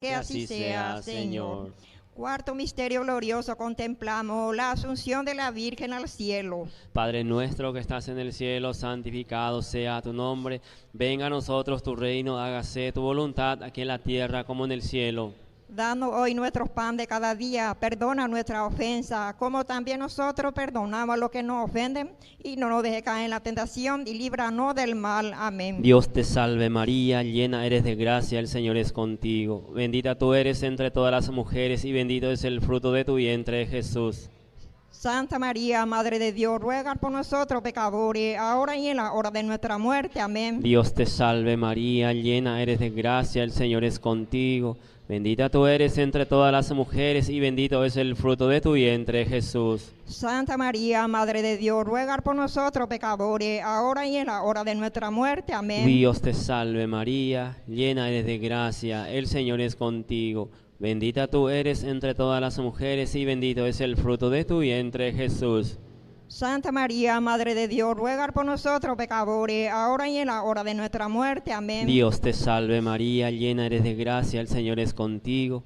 Que así sea, Señor. Cuarto misterio glorioso, contemplamos la asunción de la Virgen al cielo. Padre nuestro que estás en el cielo, santificado sea tu nombre. Venga a nosotros tu reino, hágase tu voluntad aquí en la tierra como en el cielo. Danos hoy nuestro pan de cada día, perdona nuestra ofensa, como también nosotros perdonamos a los que nos ofenden, y no nos dejes caer en la tentación, y líbranos del mal. Amén. Dios te salve María, llena eres de gracia, el Señor es contigo. Bendita tú eres entre todas las mujeres, y bendito es el fruto de tu vientre, Jesús. Santa María, Madre de Dios, ruega por nosotros pecadores, ahora y en la hora de nuestra muerte. Amén. Dios te salve María, llena eres de gracia, el Señor es contigo. Bendita tú eres entre todas las mujeres y bendito es el fruto de tu vientre, Jesús. Santa María, Madre de Dios, ruega por nosotros pecadores, ahora y en la hora de nuestra muerte. Amén. Dios te salve María, llena eres de gracia, el Señor es contigo. Bendita tú eres entre todas las mujeres y bendito es el fruto de tu vientre, Jesús. Santa María, Madre de Dios, ruega por nosotros pecadores, ahora y en la hora de nuestra muerte. Amén. Dios te salve María, llena eres de gracia, el Señor es contigo.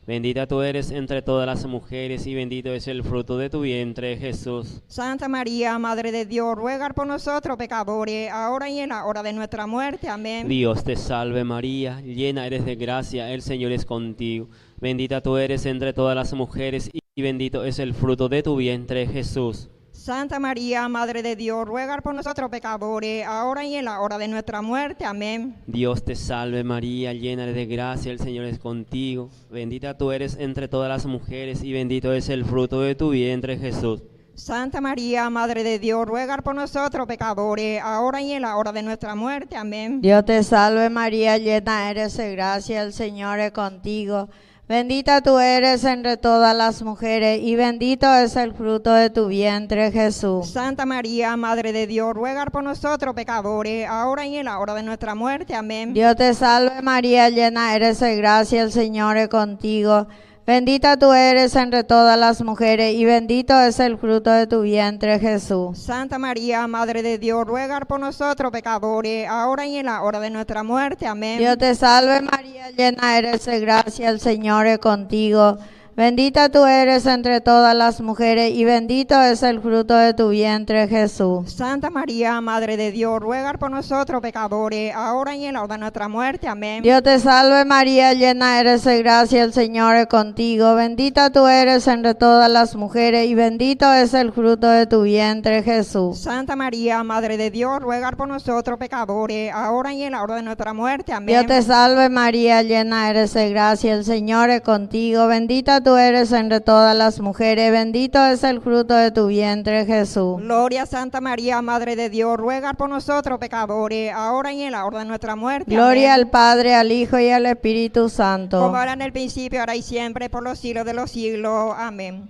Bendita tú eres entre todas las mujeres y bendito es el fruto de tu vientre, Jesús. Santa María, Madre de Dios, ruega por nosotros pecadores, ahora y en la hora de nuestra muerte. Amén. Dios te salve María, llena eres de gracia, el Señor es contigo. Bendita tú eres entre todas las mujeres y bendito es el fruto de tu vientre, Jesús. Santa María, Madre de Dios, ruega por nosotros pecadores, ahora y en la hora de nuestra muerte. Amén. Dios te salve María, llena eres de gracia, el Señor es contigo. Bendita tú eres entre todas las mujeres y bendito es el fruto de tu vientre, Jesús. Santa María, Madre de Dios, ruega por nosotros pecadores, ahora y en la hora de nuestra muerte. Amén. Dios te salve María, llena eres de gracia, el Señor es contigo. Bendita tú eres entre todas las mujeres y bendito es el fruto de tu vientre, Jesús. Santa María, Madre de Dios, ruega por nosotros pecadores, ahora y en la hora de nuestra muerte. Amén. Dios te salve María, llena eres de gracia, el Señor es contigo. Bendita tú eres entre todas las mujeres y bendito es el fruto de tu vientre, Jesús. Santa María, Madre de Dios, ruega por nosotros pecadores, ahora y en la hora de nuestra muerte. Amén. Dios te salve María, llena eres de gracia, el Señor es contigo. Bendita tú eres entre todas las mujeres y bendito es el fruto de tu vientre, Jesús. Santa María, Madre de Dios, ruega por nosotros pecadores, ahora y en la hora de nuestra muerte. Amén. Dios te salve María, llena eres de gracia, el Señor es contigo. Bendita tú eres entre todas las mujeres y bendito es el fruto de tu vientre, Jesús. Santa María, Madre de Dios, ruega por nosotros pecadores, ahora y en la hora de nuestra muerte. Amén. Dios te salve María, llena eres de gracia, el Señor es contigo. Bendita tú eres entre todas las mujeres, bendito es el fruto de tu vientre, Jesús. Gloria a Santa María, Madre de Dios, ruega por nosotros pecadores, ahora y en la hora de nuestra muerte. Gloria Amén. al Padre, al Hijo y al Espíritu Santo. Como era en el principio, ahora y siempre, por los siglos de los siglos. Amén.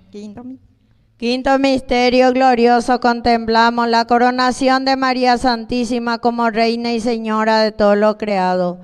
Quinto misterio glorioso, contemplamos la coronación de María Santísima como Reina y Señora de todo lo creado.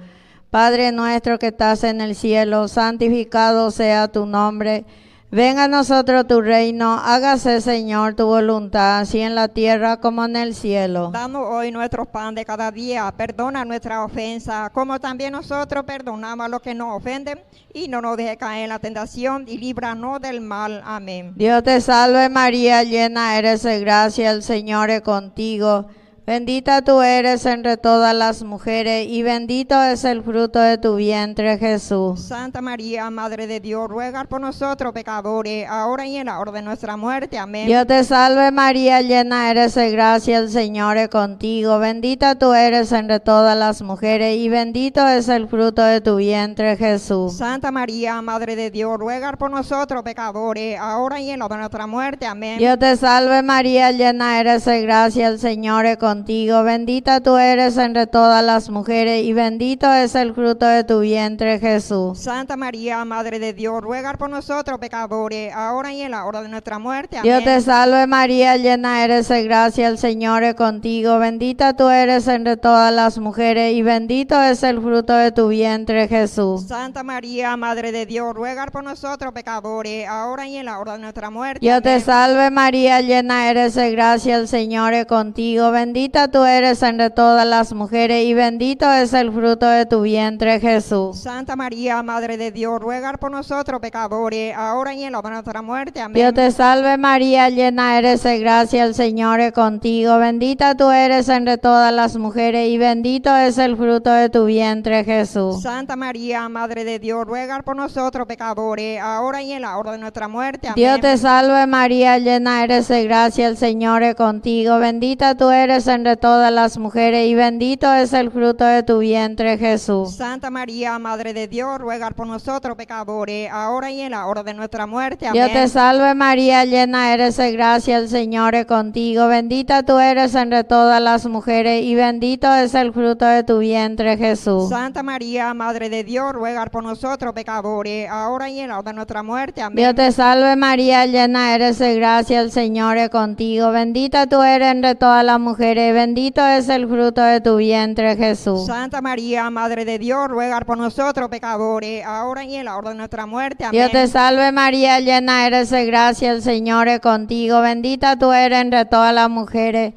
Padre nuestro que estás en el cielo, santificado sea tu nombre. Venga a nosotros tu reino, hágase Señor tu voluntad, así en la tierra como en el cielo. Danos hoy nuestro pan de cada día, perdona nuestra ofensa, como también nosotros perdonamos a los que nos ofenden, y no nos dejes caer en la tentación, y líbranos del mal. Amén. Dios te salve María, llena eres de gracia, el Señor es contigo. Bendita tú eres entre todas las mujeres y bendito es el fruto de tu vientre, Jesús. Santa María, Madre de Dios, ruega por nosotros pecadores, ahora y en la hora de nuestra muerte. Amén. Dios te salve María, llena eres de gracia, el Señor es contigo. Bendita tú eres entre todas las mujeres y bendito es el fruto de tu vientre, Jesús. Santa María, Madre de Dios, ruega por nosotros pecadores, ahora y en la hora de nuestra muerte. Amén. Dios te salve María, llena eres de gracia, el Señor es contigo. Bendita tú eres entre todas las mujeres y bendito es el fruto de tu vientre, Jesús. Santa María, Madre de Dios, ruega por nosotros pecadores, ahora y en la hora de nuestra muerte. Amén. Dios te salve María, llena eres de gracia, el Señor es contigo. Bendita tú eres entre todas las mujeres y bendito es el fruto de tu vientre, Jesús. Santa María, Madre de Dios, ruega por nosotros pecadores, ahora y en la hora de nuestra muerte. Dios te Amén. salve María, llena eres de gracia, el Señor es contigo. Bendita bendita tú eres entre todas las mujeres y bendito es el fruto de tu vientre, Jesús. Santa María, Madre de Dios, ruega por nosotros pecadores, ahora y en la hora de nuestra muerte. Amén. Dios te salve María, llena eres de gracia, el Señor es contigo. Bendita tú eres entre todas las mujeres y bendito es el fruto de tu vientre, Jesús. Santa María, Madre de Dios, ruega por nosotros pecadores, ahora y en la hora de nuestra muerte. Amén. Dios te salve María, llena eres de gracia, el Señor es contigo. Bendita tú eres entre todas las mujeres y bendito es el fruto de tu vientre, Jesús. Santa María, Madre de Dios, ruega por nosotros pecadores, ahora y en la hora de nuestra muerte. Amén. Dios te salve María, llena eres de gracia, el Señor es contigo. Bendita tú eres entre todas las mujeres y bendito es el fruto de tu vientre, Jesús. Santa María, Madre de Dios, ruega por nosotros pecadores, ahora y en la hora de nuestra muerte. Amén. Dios te salve María, llena eres de gracia, el Señor es contigo. Bendita tú eres entre todas las mujeres, bendito es el fruto de tu vientre, Jesús. Santa María, Madre de Dios, ruega por nosotros pecadores, ahora y en la hora de nuestra muerte. Amén. Dios te salve María, llena eres de gracia, el Señor es contigo. Bendita tú eres entre todas las mujeres,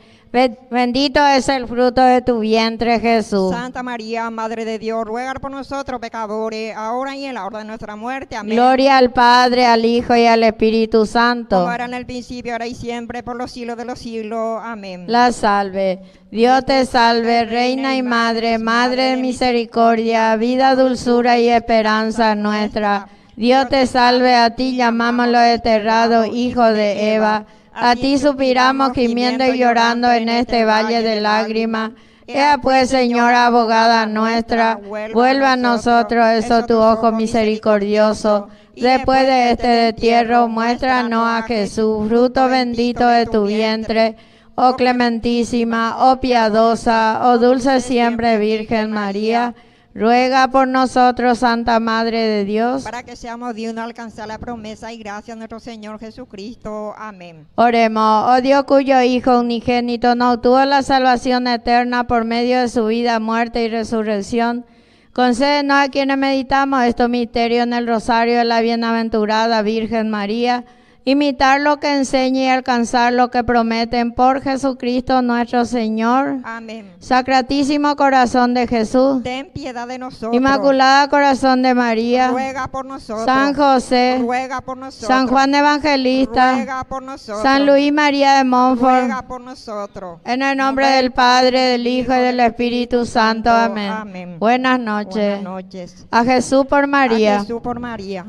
bendito es el fruto de tu vientre, Jesús. Santa María, Madre de Dios, ruega por nosotros pecadores, ahora y en la hora de nuestra muerte. Amén. Gloria al Padre, al Hijo y al Espíritu Santo. Como era en el principio, ahora y siempre, por los siglos de los siglos. Amén. La salve. Dios te salve, Reina y Madre, Madre de misericordia, vida, dulzura y esperanza nuestra. Dios te salve, a ti llamamos los desterrados hijos de Eva. A ti suspiramos gimiendo y llorando en este valle de lágrimas. Ea pues, Señora abogada nuestra, vuelva a nosotros eso tu ojo misericordioso. Después de este destierro, muéstranos a Jesús, fruto bendito de tu vientre. Oh clementísima, oh piadosa, oh dulce siempre Virgen María, ruega por nosotros, Santa Madre de Dios. Para que seamos dignos de alcanzar la promesa y gracia de nuestro Señor Jesucristo. Amén. Oremos, oh Dios cuyo Hijo unigénito nos obtuvo la salvación eterna por medio de su vida, muerte y resurrección. Concédenos a quienes meditamos estos misterios en el rosario de la bienaventurada Virgen María, imitar lo que enseña y alcanzar lo que prometen por Jesucristo nuestro Señor. Amén. Sacratísimo corazón de Jesús, Ten piedad de nosotros. Inmaculada corazón de María, Ruega por nosotros. San José, Ruega por nosotros. San Juan Evangelista, Ruega por nosotros. San Luis María de Montfort, Ruega por nosotros. en el nombre del Padre, del Hijo y del Espíritu Santo. Amén. Amén. Buenas noches. Buenas noches. A Jesús por María. A Jesús por María.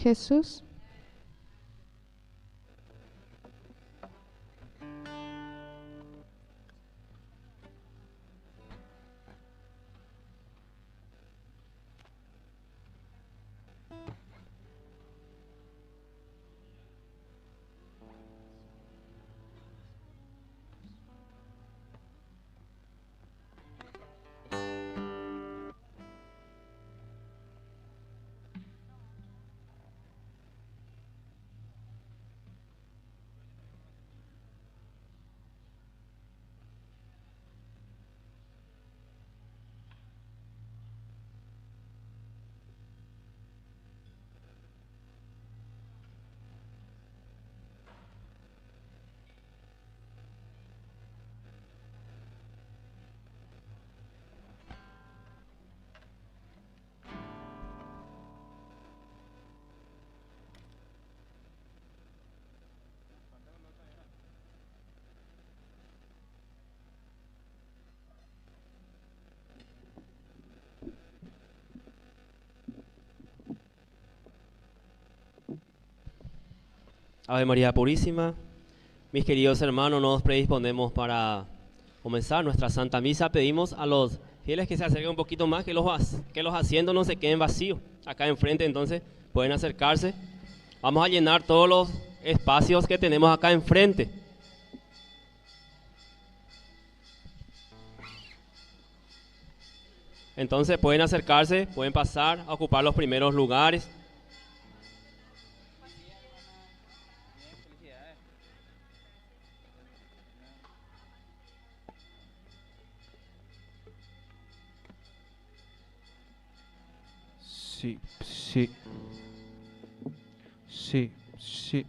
Jesús. Ave María Purísima, mis queridos hermanos, nos predisponemos para comenzar nuestra Santa Misa. Pedimos a los fieles que se acerquen un poquito más, que los asientos no se queden vacíos. Acá enfrente entonces pueden acercarse. Vamos a llenar todos los espacios que tenemos acá enfrente. Entonces pueden acercarse, pueden pasar a ocupar los primeros lugares. Sí, sí. Sí, sí.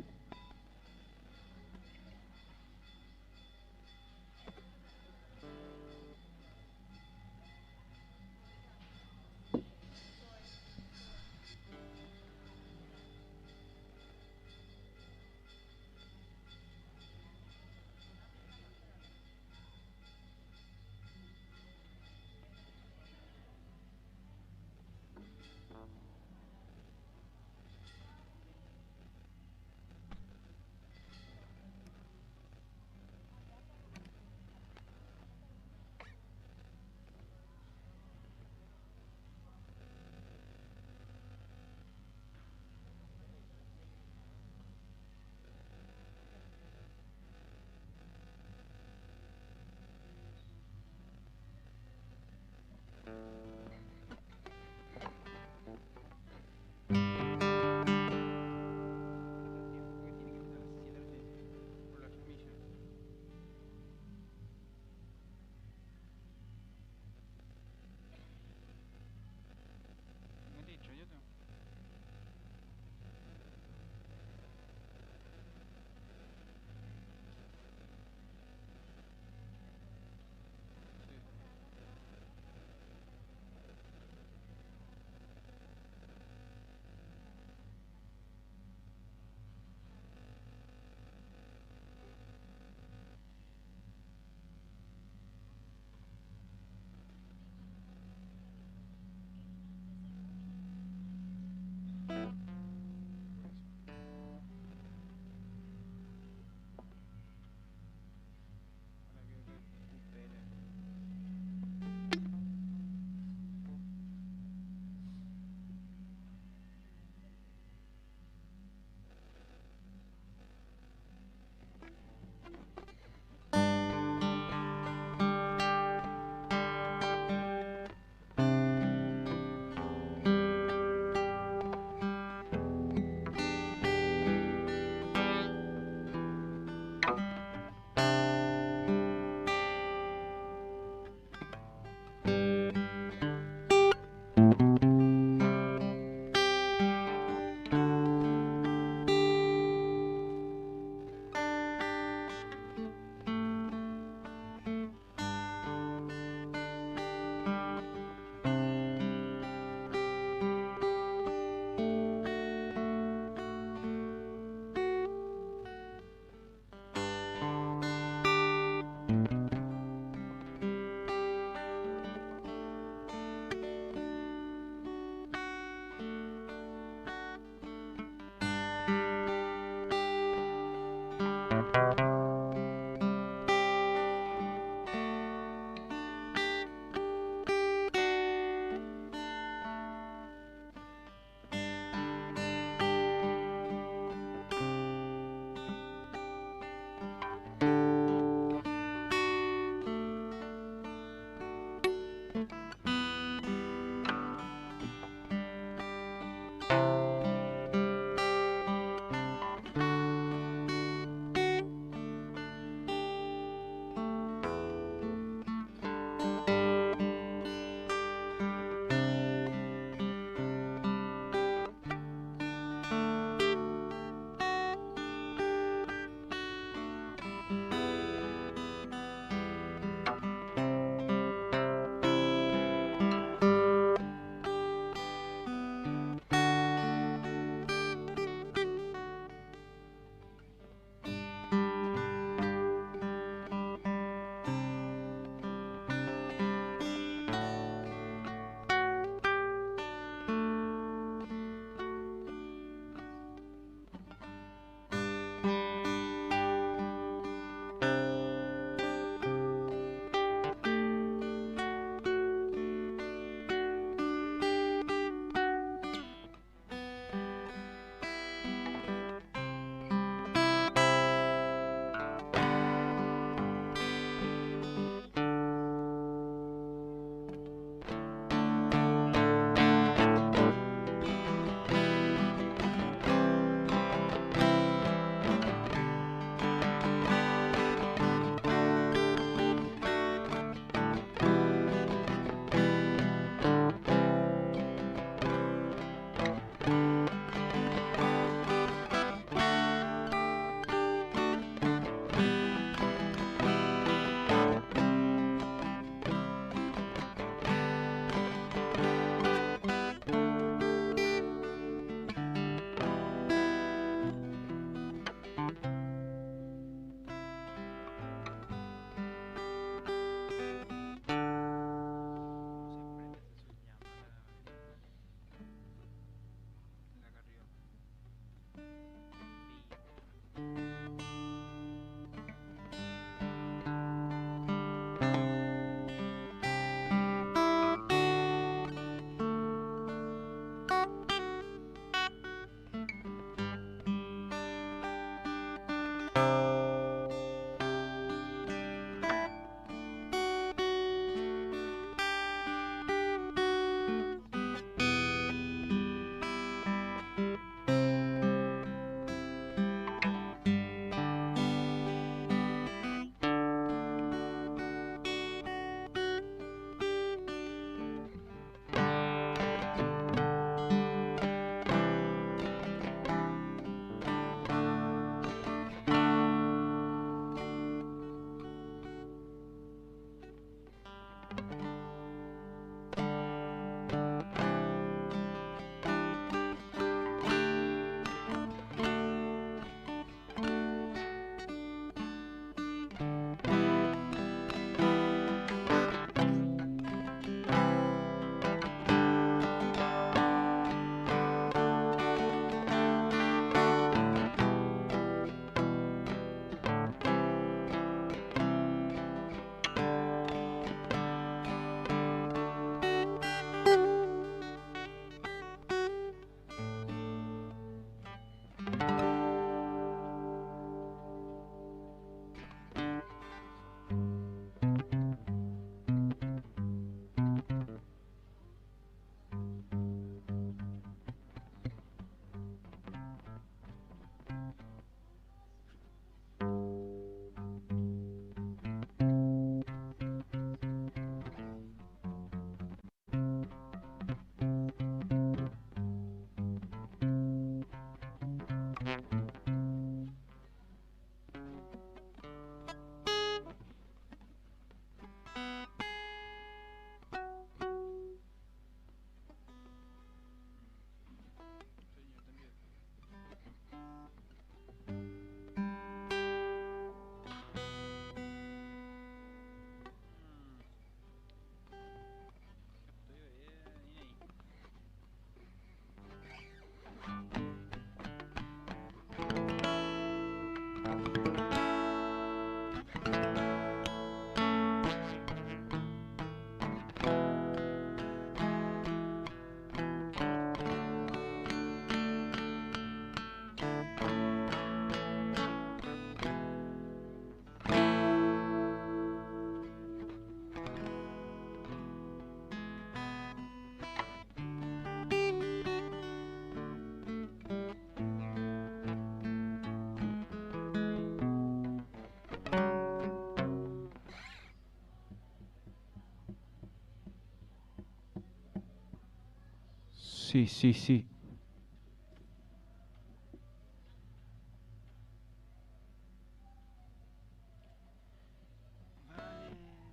Sí, sí, sí.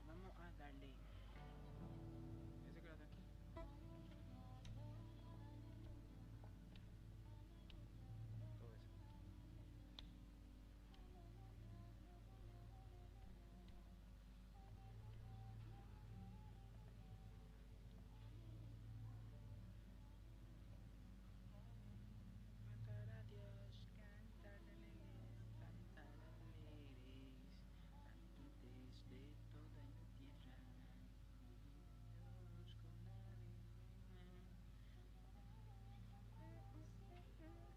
Vamos a darle. Ese que lo tengo. Todo eso. Cantar a Dios, cantar alegres, cantar alegres, antes de toda la tierra. Dios con alegría.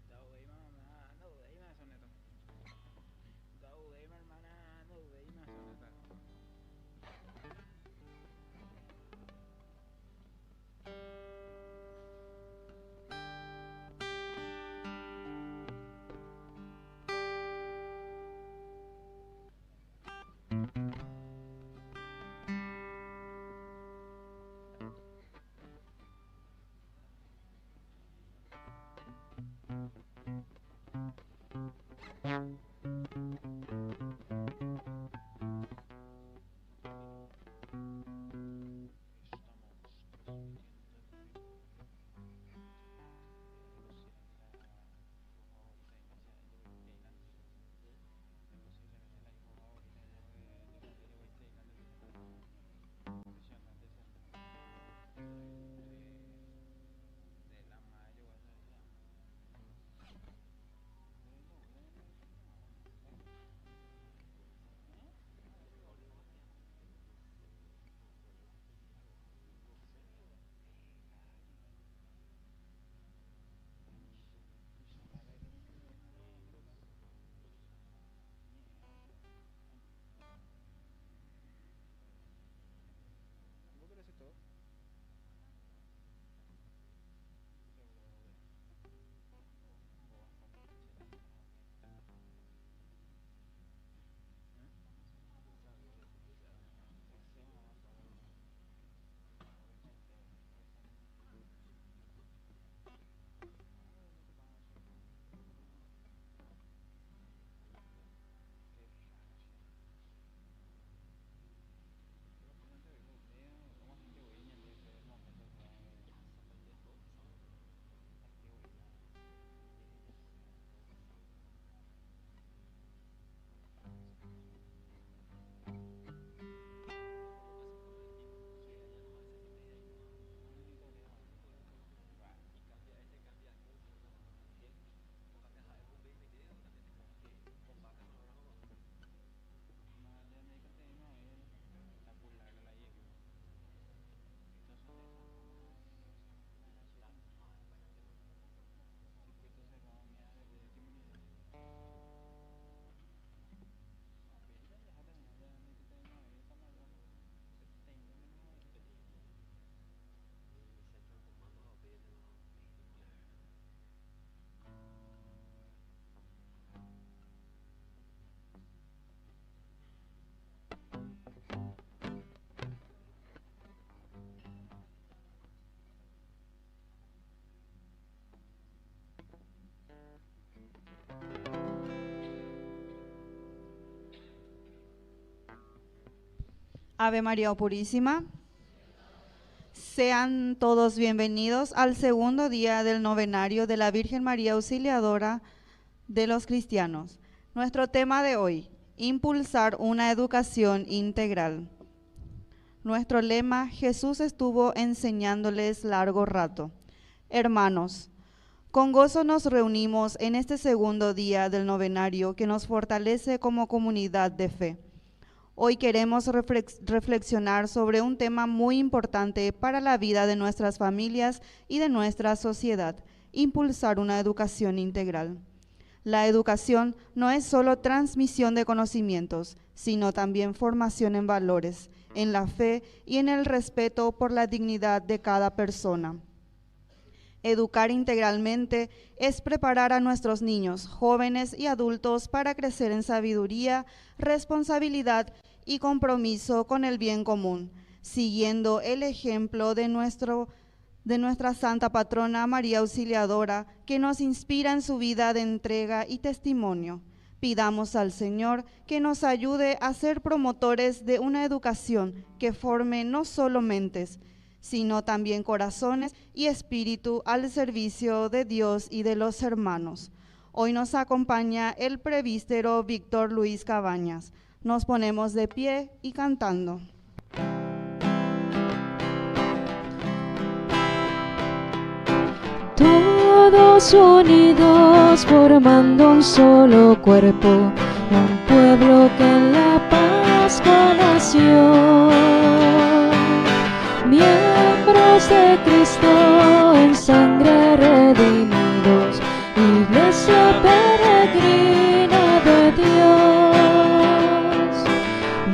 No dudéis más, mamá, no dudéis más, soneto. No dudéis más, hermana, no dudéis más, soneto. ¿Vos querés hacer todo? Ave María Purísima. Sean todos bienvenidos al segundo día del novenario de la Virgen María Auxiliadora de los cristianos. Nuestro tema de hoy, impulsar una educación integral. Nuestro lema, Jesús estuvo enseñándoles largo rato. Hermanos, con gozo nos reunimos en este segundo día del novenario que nos fortalece como comunidad de fe. Hoy queremos reflexionar sobre un tema muy importante para la vida de nuestras familias y de nuestra sociedad: impulsar una educación integral. La educación no es solo transmisión de conocimientos, sino también formación en valores, en la fe y en el respeto por la dignidad de cada persona. Educar integralmente es preparar a nuestros niños, jóvenes y adultos para crecer en sabiduría, responsabilidad y compromiso con el bien común, siguiendo el ejemplo de nuestra Santa Patrona María Auxiliadora, que nos inspira en su vida de entrega y testimonio. Pidamos al Señor que nos ayude a ser promotores de una educación que forme no solo mentes, sino también corazones y espíritu al servicio de Dios y de los hermanos. Hoy nos acompaña el presbítero Víctor Luis Cabañas. Nos ponemos de pie y cantando. Todos unidos formando un solo cuerpo, un pueblo que en la paz conació. Miembros de Cristo en sangre redimidos, iglesia peregrina de Dios.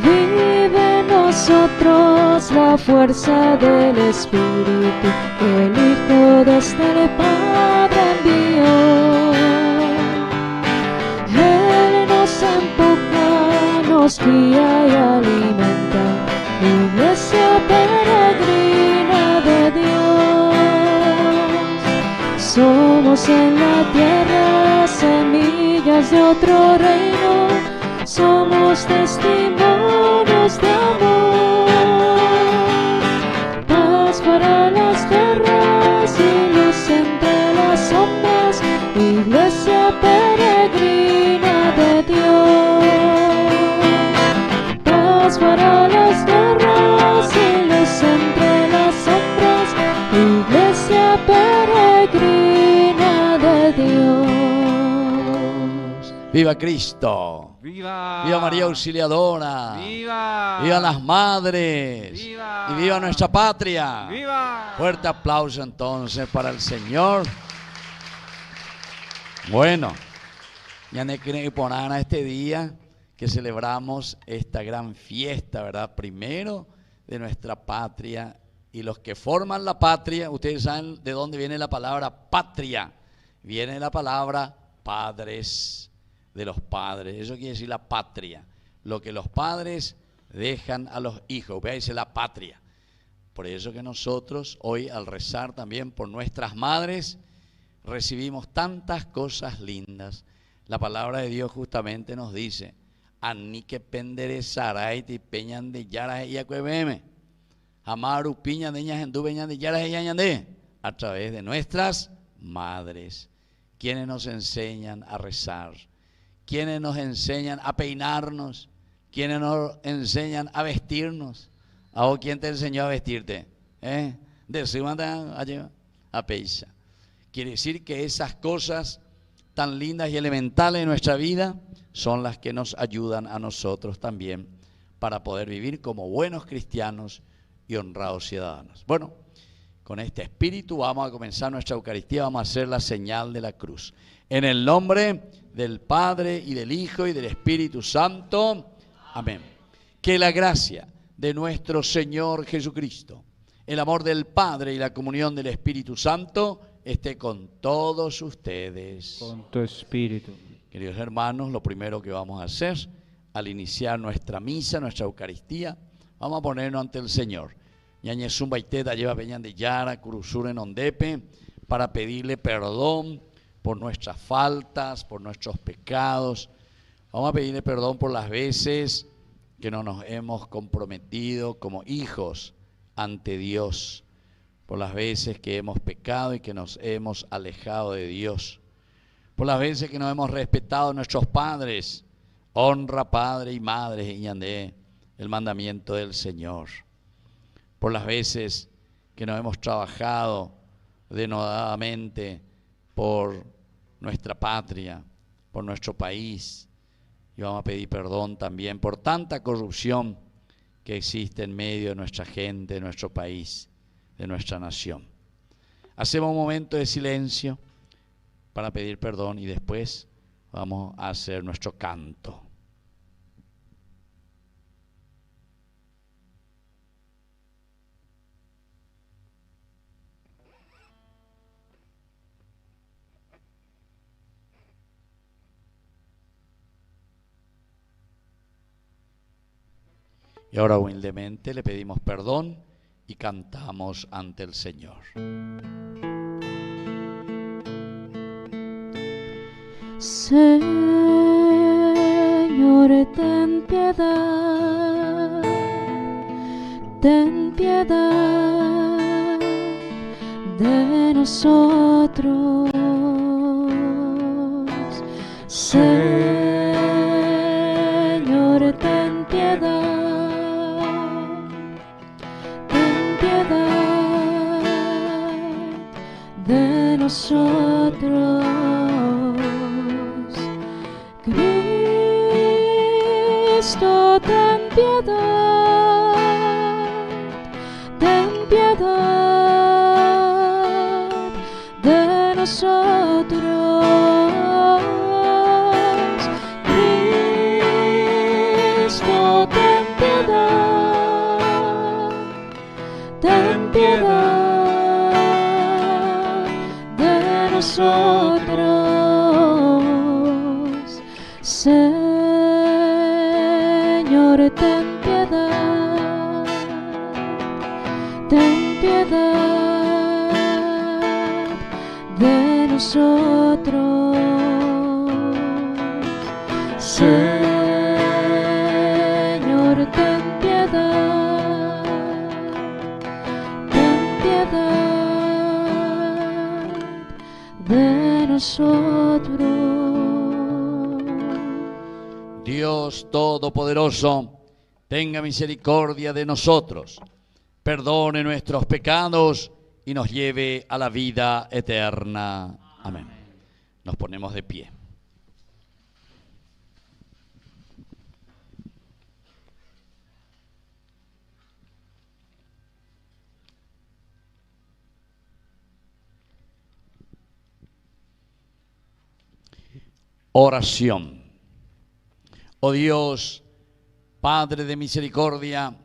Vive en nosotros la fuerza del Espíritu que el Hijo desde el Padre envió. Él nos empuja, nos guía y alimenta, iglesia peregrina de Dios. Somos en la tierra semillas de otro reino, somos testimonios de amor. Paz para las guerras y luz entre las sombras, iglesia peregrina de Dios. Paz para las guerras y luz entre las sombras, iglesia peregrina de Dios. ¡Viva Cristo! ¡Viva! ¡Viva María Auxiliadora! ¡Viva! ¡Viva las madres! ¡Viva! ¡Y viva nuestra patria! ¡Viva! Fuerte aplauso entonces para el Señor. Bueno, ya me quieren poner a este día que celebramos esta gran fiesta, ¿verdad? Primero de nuestra patria, y los que forman la patria, ustedes saben de dónde viene la palabra patria. Viene la palabra padres, de los padres. Eso quiere decir la patria. Lo que los padres dejan a los hijos, veáis, la patria. Por eso que nosotros hoy, al rezar también por nuestras madres, recibimos tantas cosas lindas. La palabra de Dios justamente nos dice: Ani que penderezarai ti peñan de yaras y acuebeme. Amaru piña de ñas en tu peñan de yaras y añandé. A través de nuestras madres, quienes nos enseñan a rezar, quienes nos enseñan a peinarnos, quienes nos enseñan a vestirnos. ¿A vos quién te enseñó a vestirte? De su a peisa. Quiere decir que esas cosas tan lindas y elementales de nuestra vida son las que nos ayudan a nosotros también para poder vivir como buenos cristianos y honrados ciudadanos. Bueno, con este espíritu vamos a comenzar nuestra Eucaristía, vamos a hacer la señal de la cruz. En el nombre del Padre y del Hijo y del Espíritu Santo. Amén. Que la gracia de nuestro Señor Jesucristo, el amor del Padre y la comunión del Espíritu Santo esté con todos ustedes. Con tu espíritu. Queridos hermanos, lo primero que vamos a hacer al iniciar nuestra misa, nuestra Eucaristía, vamos a ponernos ante el Señor. Ñañezum baiteta lleva peñan de Yara, cruzura en Ondepe, para pedirle perdón por nuestras faltas, por nuestros pecados. Vamos a pedirle perdón por las veces que no nos hemos comprometido como hijos ante Dios, por las veces que hemos pecado y que nos hemos alejado de Dios, por las veces que no hemos respetado a nuestros padres. Honra padre y madre, Iñandé, el mandamiento del Señor. Por las veces que no hemos trabajado denodadamente por nuestra patria, por nuestro país, y vamos a pedir perdón también por tanta corrupción que existe en medio de nuestra gente, de nuestro país, de nuestra nación. Hacemos un momento de silencio para pedir perdón y después vamos a hacer nuestro canto. Y ahora humildemente le pedimos perdón y cantamos ante el Señor. Señor, ten piedad de nosotros. Señor, ten piedad de nosotros. Cristo, ten piedad de nosotros. Cristo, ten piedad de nosotros. Señor, ten piedad de nosotros. Señor, ten piedad de nosotros. Dios Todopoderoso, tenga misericordia de nosotros, perdone nuestros pecados y nos lleve a la vida eterna. Amén. Nos ponemos de pie. Oración. Oh Dios, Padre de misericordia,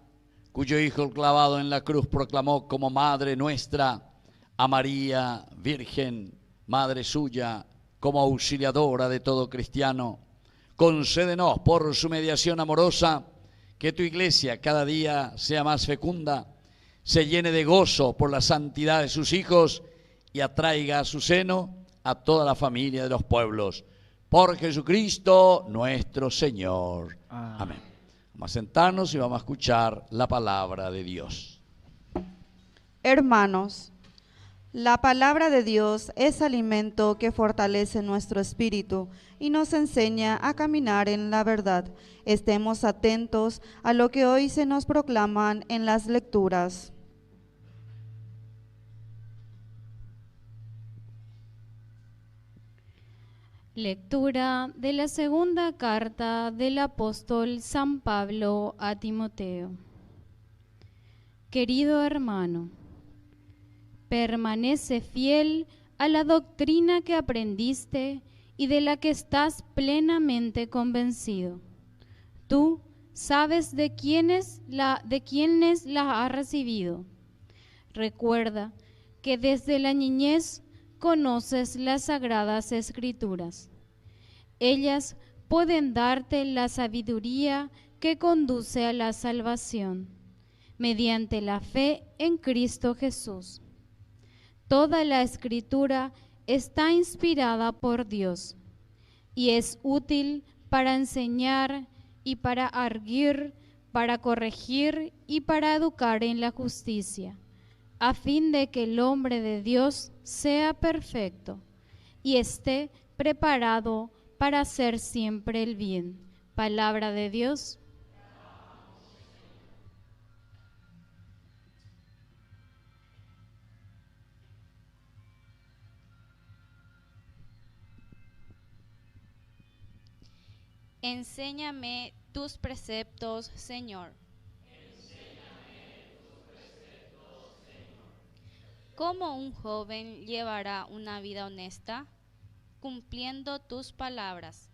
cuyo Hijo clavado en la cruz proclamó como Madre nuestra a María, Virgen, Madre suya, como auxiliadora de todo cristiano, concédenos por su mediación amorosa que tu Iglesia cada día sea más fecunda, se llene de gozo por la santidad de sus hijos y atraiga a su seno a toda la familia de los pueblos. Por Jesucristo nuestro Señor. Amén. Vamos a sentarnos y vamos a escuchar la palabra de Dios. Hermanos, la palabra de Dios es alimento que fortalece nuestro espíritu y nos enseña a caminar en la verdad. Estemos atentos a lo que hoy se nos proclaman en las lecturas. Lectura de la segunda carta del apóstol San Pablo a Timoteo. Querido hermano, permanece fiel a la doctrina que aprendiste y de la que estás plenamente convencido. Tú sabes de quiénes la has recibido. Recuerda que desde la niñez conoces las sagradas escrituras. Ellas pueden darte la sabiduría que conduce a la salvación, mediante la fe en Cristo Jesús. Toda la escritura está inspirada por Dios y es útil para enseñar y para arguir, para corregir y para educar en la justicia, a fin de que el hombre de Dios sea perfecto y esté preparado para hacer siempre el bien. Palabra de Dios. Enséñame tus preceptos, Señor. ¿Cómo un joven llevará una vida honesta? Cumpliendo tus palabras.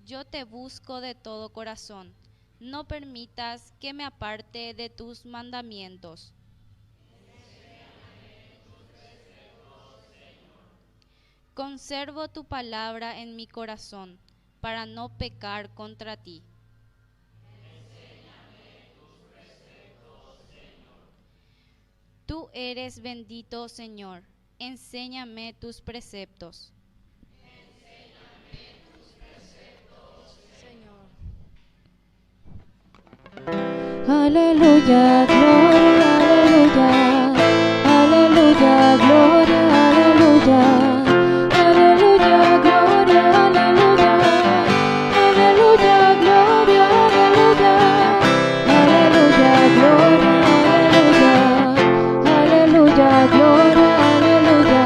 Yo te busco de todo corazón. No permitas que me aparte de tus mandamientos. Conservo tu palabra en mi corazón para no pecar contra ti. Tú eres bendito, Señor. Enséñame tus preceptos. Aleluya, gloria, aleluya, aleluya, gloria, aleluya, aleluya, gloria, aleluya, aleluya, gloria, aleluya, aleluya, gloria, aleluya, aleluya, gloria, aleluya,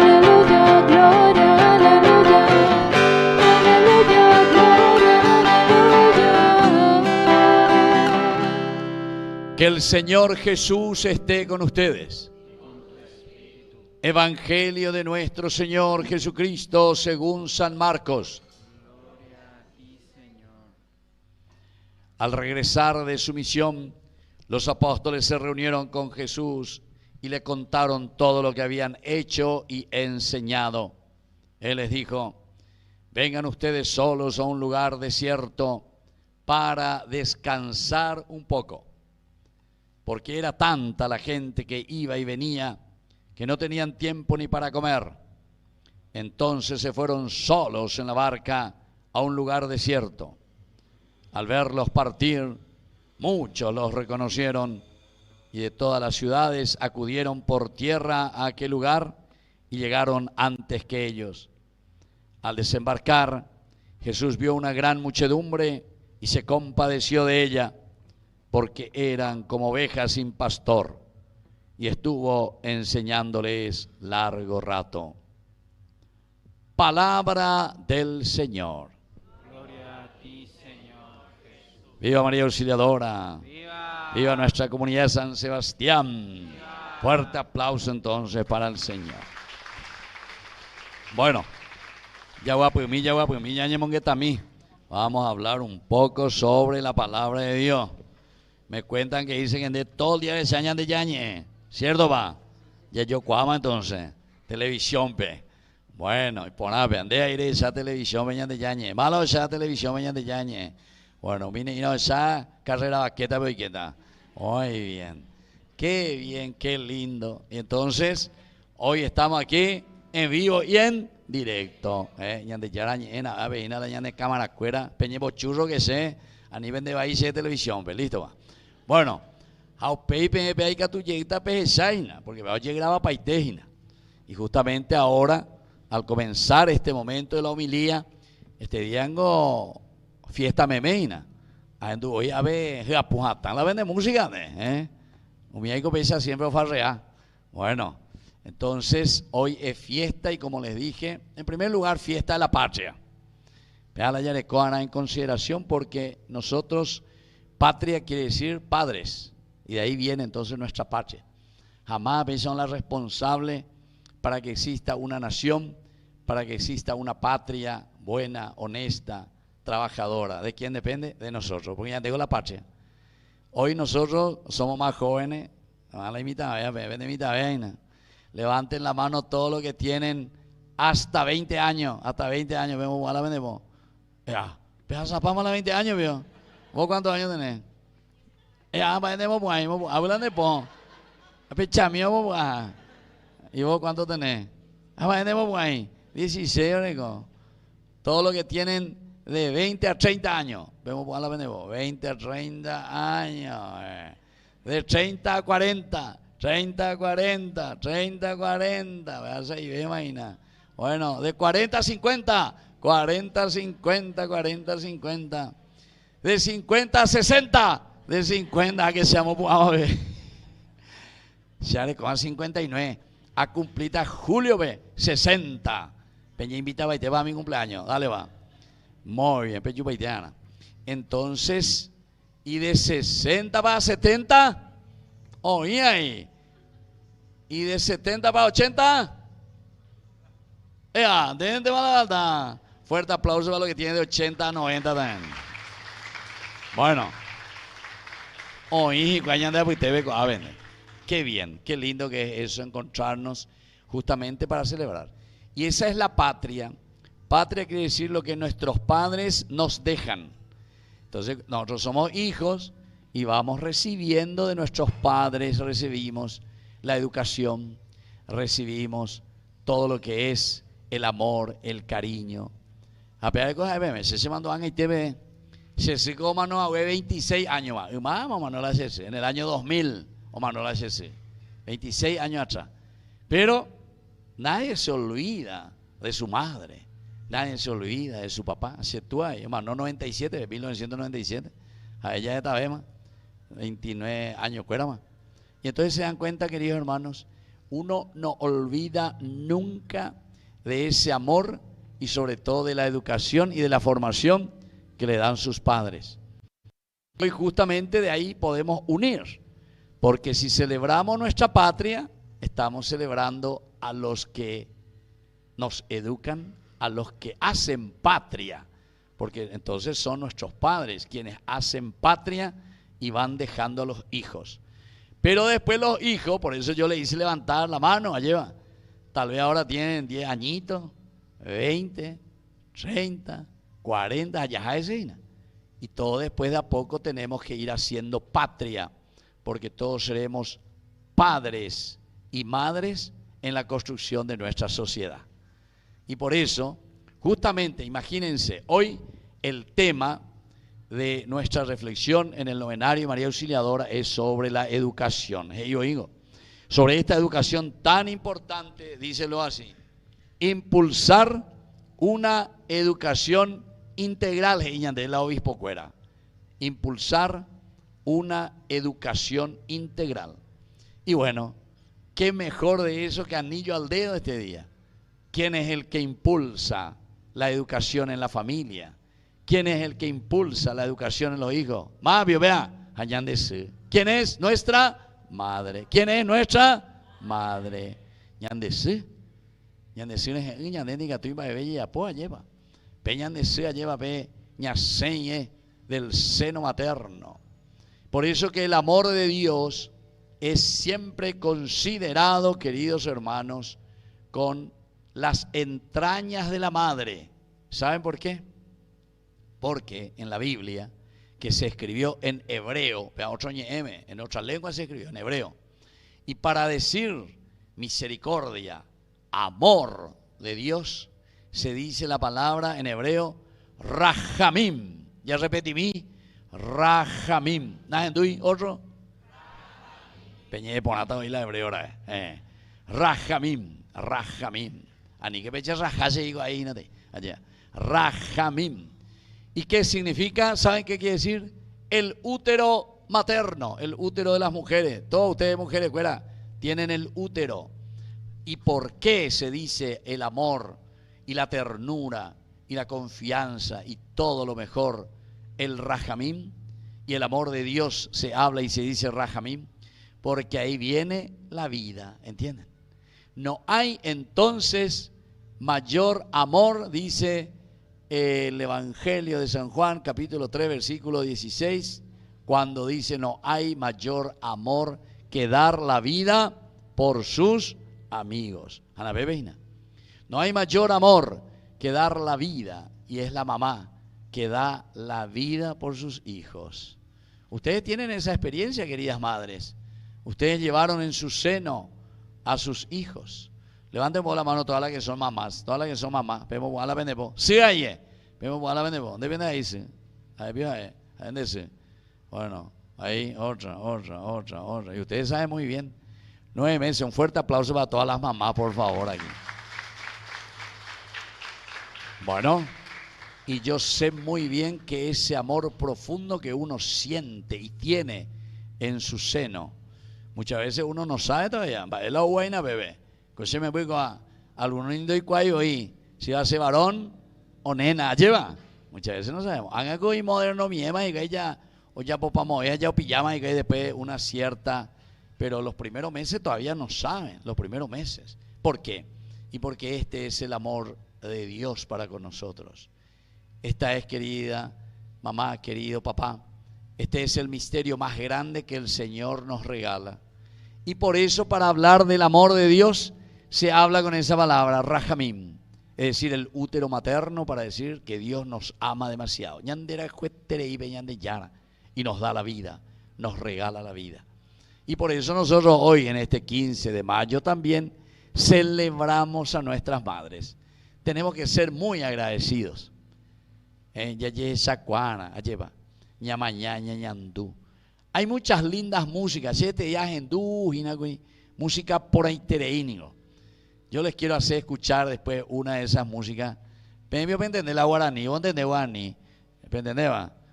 aleluya, gloria, aleluya, aleluya, gloria, aleluya. Que el Señor Jesús esté con ustedes. Evangelio de nuestro Señor Jesucristo según San Marcos. Al regresar de su misión, los apóstoles se reunieron con Jesús y le contaron todo lo que habían hecho y enseñado. Él les dijo: vengan ustedes solos a un lugar desierto para descansar un poco, porque era tanta la gente que iba y venía que no tenían tiempo ni para comer. Entonces se fueron solos en la barca a un lugar desierto. Al verlos partir, muchos los reconocieron y de todas las ciudades acudieron por tierra a aquel lugar y llegaron antes que ellos. Al desembarcar, Jesús vio una gran muchedumbre y se compadeció de ella, porque eran como ovejas sin pastor, y estuvo enseñándoles largo rato. Palabra del Señor. Gloria a ti, Señor Jesús. Viva María Auxiliadora. Viva. Viva nuestra comunidad de San Sebastián. Viva. Fuerte aplauso entonces para el Señor. Bueno, ya vamos a hablar un poco sobre la palabra de Dios. Me cuentan que dicen que de todo el día de Sañan de Yañe, ¿cierto va? Ya yo cuama entonces, televisión pe. Bueno, y por nada, ande a ir esa televisión veñan de Yañe, malo esa televisión veñan de Yañe. Bueno, vine y no esa carrera vaqueta pequeta. Muy bien, qué lindo. Y entonces, hoy estamos aquí en vivo y en directo. Ñan de Yarañe, a ver, nada, ñan de cámara cuera, peñe bochurro que sé, a nivel de país de televisión, pe, listo va. Bueno, porque va a llegar a Paitejina. Y justamente ahora, al comenzar este momento de la homilía, este día hago fiesta memeina. Hoy a ver, la vende música, un miércoles pesa siempre farrea. Bueno, entonces hoy es fiesta y como les dije, en primer lugar, fiesta de la patria. Vea la yarecoana en consideración porque nosotros, patria quiere decir padres, y de ahí viene entonces nuestra patria. Jamás son las responsables para que exista una nación, para que exista una patria buena, honesta, trabajadora. ¿De quién depende? De nosotros, porque ya tengo la patria. Hoy nosotros somos más jóvenes, levanten la mano todos los que tienen hasta 20 años, vemos a la vendemos. Ya, zapamos a los 20 años, vio. ¿Vos cuántos años tenés? Vendemos por ahí, hablan de po. ¿Y vos cuántos tenés? Vendemos por ahí, 16, rico. Todos los que tienen de 20 a 30 años, vemos a la vendemos, 20 a 30 años. De 30 a 40, 30 a 40, 30 a 40, veas ahí, ve, imagina. Bueno, de 40 a 50, 40 a 50, 40 a 50. De 50 a 60, de 50 a que seamos, vamos a ver. Ya le cojan 59. a cumplir a julio, ve, 60. Peña invitaba y te va a mi cumpleaños, dale va. Muy bien, Pechu Paitiana. Entonces, y de 60 para 70, oye ahí. Y de 70 para 80, de gente para la alta. Fuerte aplauso para lo que tiene de 80 a 90 también. Bueno, oye, a ver, qué bien, qué lindo que es eso, encontrarnos justamente para celebrar. Y esa es la patria. Patria quiere decir lo que nuestros padres nos dejan. Entonces, nosotros somos hijos y vamos recibiendo de nuestros padres, recibimos la educación, recibimos todo lo que es el amor, el cariño. A pesar de cosas, se mandó a TV, se como no 26 años más, Manuela Chese, en el año 2000, o Manuela Chese, 26 años atrás. Pero nadie se olvida de su madre, nadie se olvida de su papá. Se tú ahí, no 97, 1997, a ella esta vez más, 29 años, fuera más. Y entonces se dan cuenta, queridos hermanos, uno no olvida nunca de ese amor y sobre todo de la educación y de la formación que le dan sus padres. Y justamente de ahí podemos unir, porque si celebramos nuestra patria, estamos celebrando a los que nos educan, a los que hacen patria, porque entonces son nuestros padres quienes hacen patria y van dejando a los hijos. Pero después los hijos, por eso yo le hice levantar la mano, allá, tal vez ahora tienen 10 añitos, 20, 30, 40, allá ese. Y todo después de a poco tenemos que ir haciendo patria, porque todos seremos padres y madres en la construcción de nuestra sociedad. Y por eso, justamente, imagínense, hoy el tema de nuestra reflexión en el novenario María Auxiliadora es sobre la educación. Yo digo, sobre esta educación tan importante, díselo así, impulsar una educación integral, de la obispo Cuera. Impulsar una educación integral. Y bueno, qué mejor de eso que anillo al dedo este día. ¿Quién es el que impulsa la educación en la familia? ¿Quién es el que impulsa la educación en los hijos? Mabio, vea, Ñandese. ¿Quién es nuestra madre? ¿Quién es nuestra madre? Ñandese. Ñandese es Ñandeni que tú ibas a ver y apoya lleva. Peñandese lleva pe ñaseñe del seno materno. Por eso que el amor de Dios es siempre considerado, queridos hermanos, con las entrañas de la madre. ¿Saben por qué? Porque en la Biblia, que se escribió en hebreo, en otra lengua se escribió en hebreo, y para decir misericordia, amor de Dios, se dice la palabra en hebreo Rahamim. Ya repetí mi Rahamim. ¿Nahendui otro? Peñé de ponata hoy la hebreo ahora. Rahamim, Rahamim. Ani que peche rajase digo ahí, no te. Allá. Rahamim. ¿Y qué significa? ¿Saben qué quiere decir? El útero materno, el útero de las mujeres. Todas ustedes mujeres, fuera, tienen el útero. ¿Y por qué se dice el amor y la ternura y la confianza y todo lo mejor? El Rahamim y el amor de Dios se habla y se dice Rahamim, porque ahí viene la vida, ¿entienden? No hay entonces mayor amor, dice el Evangelio de San Juan, capítulo 3, versículo 16, cuando dice no hay mayor amor que dar la vida por sus amigos. Ana Bebeina. No hay mayor amor que dar la vida, y es la mamá que da la vida por sus hijos. Ustedes tienen esa experiencia, queridas madres. Ustedes llevaron en su seno a sus hijos. Levanten por la mano todas las que son mamás, todas las que son mamás. Vemos por la pendepo. Sí, ahí. Vemos por la pendepo. ¿Dónde viene ahí? Ahí vio ahí. ¿Dónde se? Bueno, ahí otra. Y ustedes saben muy bien. 9 meses. Un fuerte aplauso para todas las mamás, por favor, aquí. Bueno, y yo sé muy bien que ese amor profundo que uno siente y tiene en su seno, muchas veces uno no sabe todavía. Es la buena, bebé. Coche me voy a algún lindo y cuayo y si va a ser varón o nena, lleva. Muchas veces no sabemos. Haga que moderno miema y que ella, o ya popamos, ya o pijama y que después una cierta, pero los primeros meses todavía no saben, los primeros meses. ¿Por qué? Y porque este es el amor de Dios para con nosotros. Esta es, querida mamá, querido papá, este es el misterio más grande que el Señor nos regala. Y por eso, para hablar del amor de Dios, se habla con esa palabra, rajamim, es decir, el útero materno, para decir que Dios nos ama demasiado. Y nos da la vida, nos regala la vida. Y por eso nosotros hoy, en este 15 de mayo, también celebramos a nuestras madres. Tenemos que ser muy agradecidos. Hay muchas lindas músicas, música por ahí. Yo les quiero hacer escuchar después una de esas músicas. Pero para entender la guaraní, ¿vos entendés guaraní? ¿Entendés?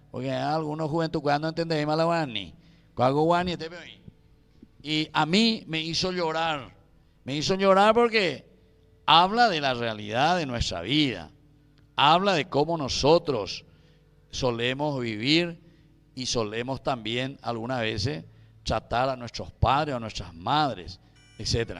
Porque algunos juventud cuando entendés más la guaraní. Cuando guaraní te veo ahí. Y a mí me hizo llorar porque habla de la realidad de nuestra vida. Habla de cómo nosotros solemos vivir y solemos también algunas veces tratar a nuestros padres o a nuestras madres, etc.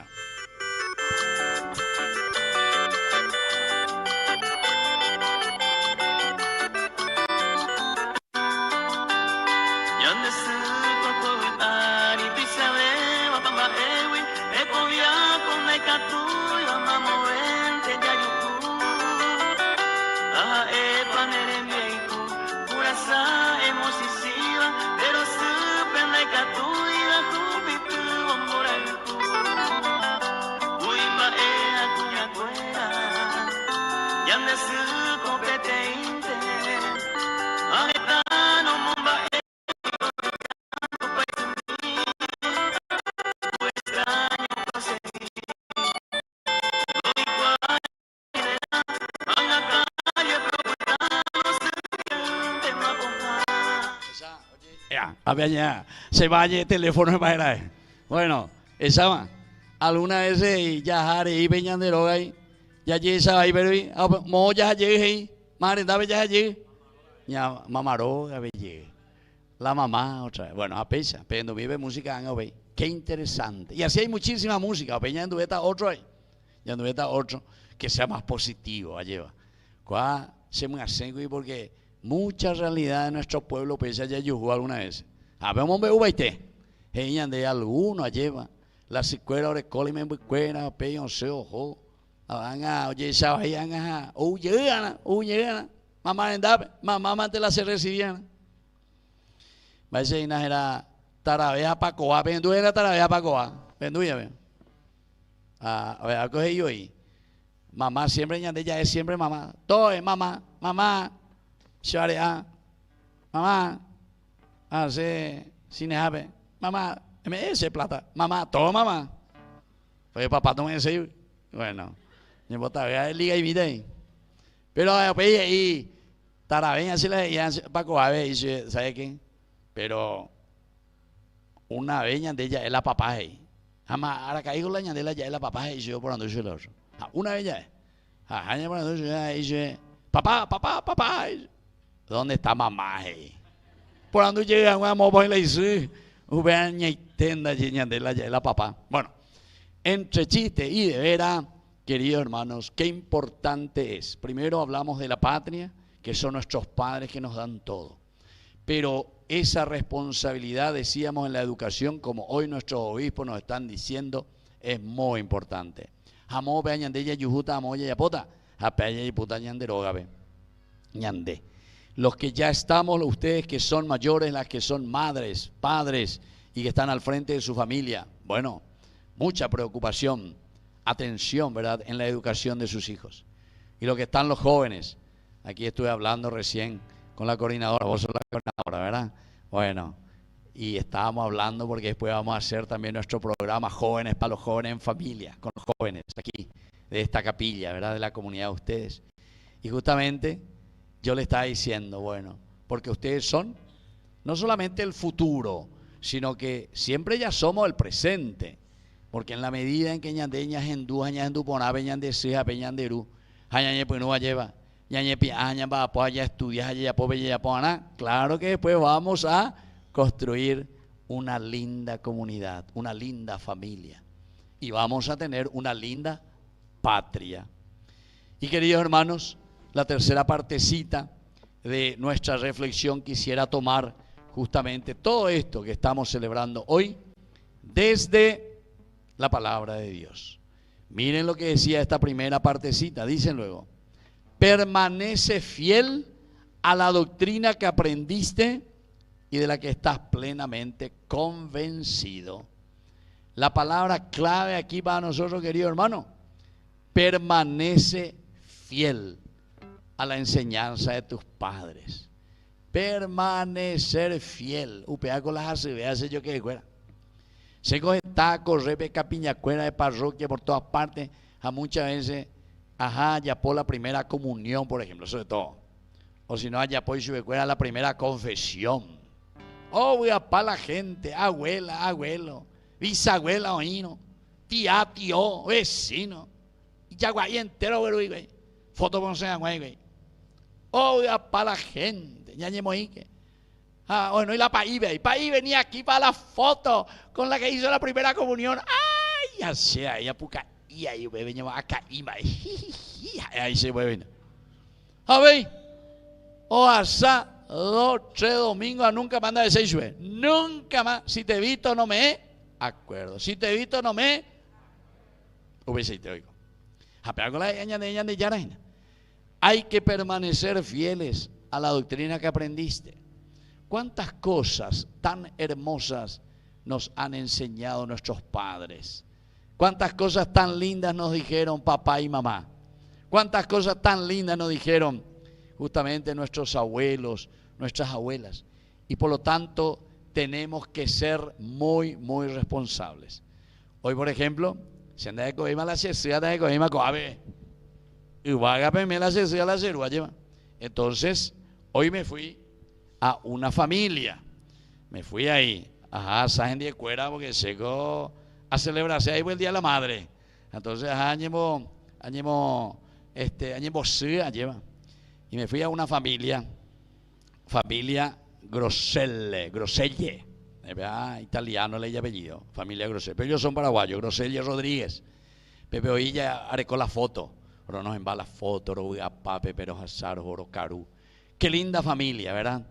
Se vaya el teléfono para él. Bueno, esa va. Alguna vez ya haré y peñan de droga y ya esa ahí pero mo ya llegué madre dame ya llegué ya mamaró ya llegué la mamá otra vez. Bueno, a pesar pero vive música qué interesante. Y así hay muchísima música, peña en dueta otro ahí. Ya en dueta otro que sea más positivo, lleva. Cuá se me hace porque mucha realidad de nuestro pueblo pese ya jugó alguna vez. Habemos un baite, ella de alguno lleva la sicuera de colime muy buena, peón se ojo, anga oye esa anga, llegan, mamá endabe, mamá mante la se recibían. Vaya ina era tarabeja pacoa, penduera tarabeja pacoa, penduya ve. A ver, algo es yo ahí. Mamá siempre ella es siempre mamá, todo es mamá, sharea, mamá. Hace cinejabe, mamá, me ese plata, mamá, todo mamá. Pues papá no me dice, bueno, me botaba liga y vida ahí. Pero y tarabeña así la Paco a ver, dice, ¿sabe qué? Pero una veña de ella es la papá ahí. Jamás, ahora caigo la ñandela ya es la papá y yo por ando yo el otro. Una veña es. Ajá, por ando yo dice, papá. ¿Dónde está mamá ahí? Por ando llega una mopa y le dice, uveña y tenda ñandela ya es la papá. Bueno, entre chiste y de vera, queridos hermanos, qué importante es. Primero hablamos de la patria, que son nuestros padres que nos dan todo. Pero esa responsabilidad, decíamos en la educación, como hoy nuestros obispos nos están diciendo, es muy importante. Jamó pe ñandella yujuta amoya yapota, apeya y puta ñanderogabe. Ñandé. Los que ya estamos, ustedes que son mayores, las que son madres, padres y que están al frente de su familia, bueno, mucha preocupación, atención, ¿verdad?, en la educación de sus hijos. Y lo que están los jóvenes, aquí estuve hablando recién con la coordinadora, vos sos la coordinadora, ¿verdad? Bueno, y estábamos hablando porque después vamos a hacer también nuestro programa Jóvenes para los Jóvenes en Familia, con los jóvenes aquí, de esta capilla, ¿verdad?, de la comunidad de ustedes. Y justamente yo le estaba diciendo, bueno, porque ustedes son no solamente el futuro, sino que siempre ya somos el presente. Porque en la medida en que ñande ñajendu, ñajendu ponabe, ñande seja, peñanderu, ñañe pues lleva, ñañe piaña va a ya estudiar, ya pobre, ya poana. Claro que después vamos a construir una linda comunidad, una linda familia. Y vamos a tener una linda patria. Y queridos hermanos, la tercera partecita de nuestra reflexión quisiera tomar justamente todo esto que estamos celebrando hoy desde la palabra de Dios. Miren lo que decía esta primera partecita, dicen luego: permanece fiel a la doctrina que aprendiste y de la que estás plenamente convencido. La palabra clave aquí para nosotros, querido hermano: permanece fiel a la enseñanza de tus padres. Permanecer fiel. Upea con las aceveas, yo que fuera. Se coge tacos, rebeca, piñacuera de parroquia por todas partes. A muchas veces, ya por la primera comunión, por ejemplo, sobre todo. O si no, allá por la primera confesión. Voy a para la gente, abuela, abuelo, bisabuela, oíno, tía, tío, vecino. Y ya guay entero, güey. Foto con se güey. Voy a para la gente, ya ñemoique. Bueno, y la paí venía aquí para la foto con la que hizo la primera comunión. Ay, ya sea, ya puca, y ahí bebé, acá, y ahí se mueven. A ver, o hasta 2, 3 domingos, nunca manda de 6 sube. Nunca más. Si te he visto, no me acuerdo. Si te he visto, no me hubiese te oigo. Hay que permanecer fieles a la doctrina que aprendiste. ¿Cuántas cosas tan hermosas nos han enseñado nuestros padres? ¿Cuántas cosas tan lindas nos dijeron papá y mamá? ¿Cuántas cosas tan lindas nos dijeron justamente nuestros abuelos, nuestras abuelas? Y por lo tanto tenemos que ser muy, muy responsables. Hoy, por ejemplo, si anda de coima la cesea, anda de coima coabe. Y vaga me la cesea la cerúa lleva. Entonces, hoy me fui a una familia. Me fui ahí. Sajen de cuera porque llegó a celebrarse ahí el Día de la Madre. Entonces, añemo lleva. Y me fui a una familia Groselle, italiano le apellido, familia Groselle, pero ellos son paraguayos, Groselle Rodríguez. Pepe hoy ya arecó la foto, pero nos enva la foto, Pape, pero Hazar, Oro Carú. Qué linda familia, ¿verdad?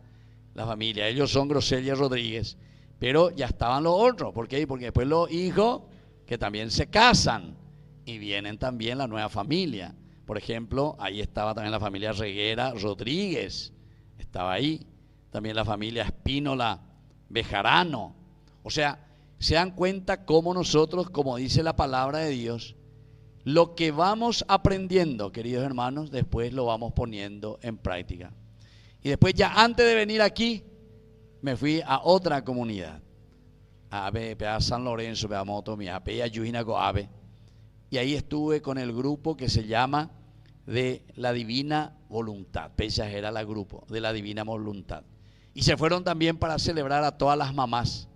La familia, ellos son Groselle Rodríguez, pero ya estaban los otros. ¿Por qué? Porque después los hijos que también se casan y vienen también la nueva familia. Por ejemplo, ahí estaba también la familia Reguera Rodríguez, estaba ahí. También la familia Espínola Bejarano. O sea, se dan cuenta cómo nosotros, como dice la palabra de Dios, lo que vamos aprendiendo, queridos hermanos, después lo vamos poniendo en práctica. Y después ya antes de venir aquí, me fui a otra comunidad. A San Lorenzo, a Moto, a Yujina Coabe. Y ahí estuve con el grupo que se llama de la Divina Voluntad. Pesas era el grupo de la Divina Voluntad. Y se fueron también para celebrar a todas las mamás.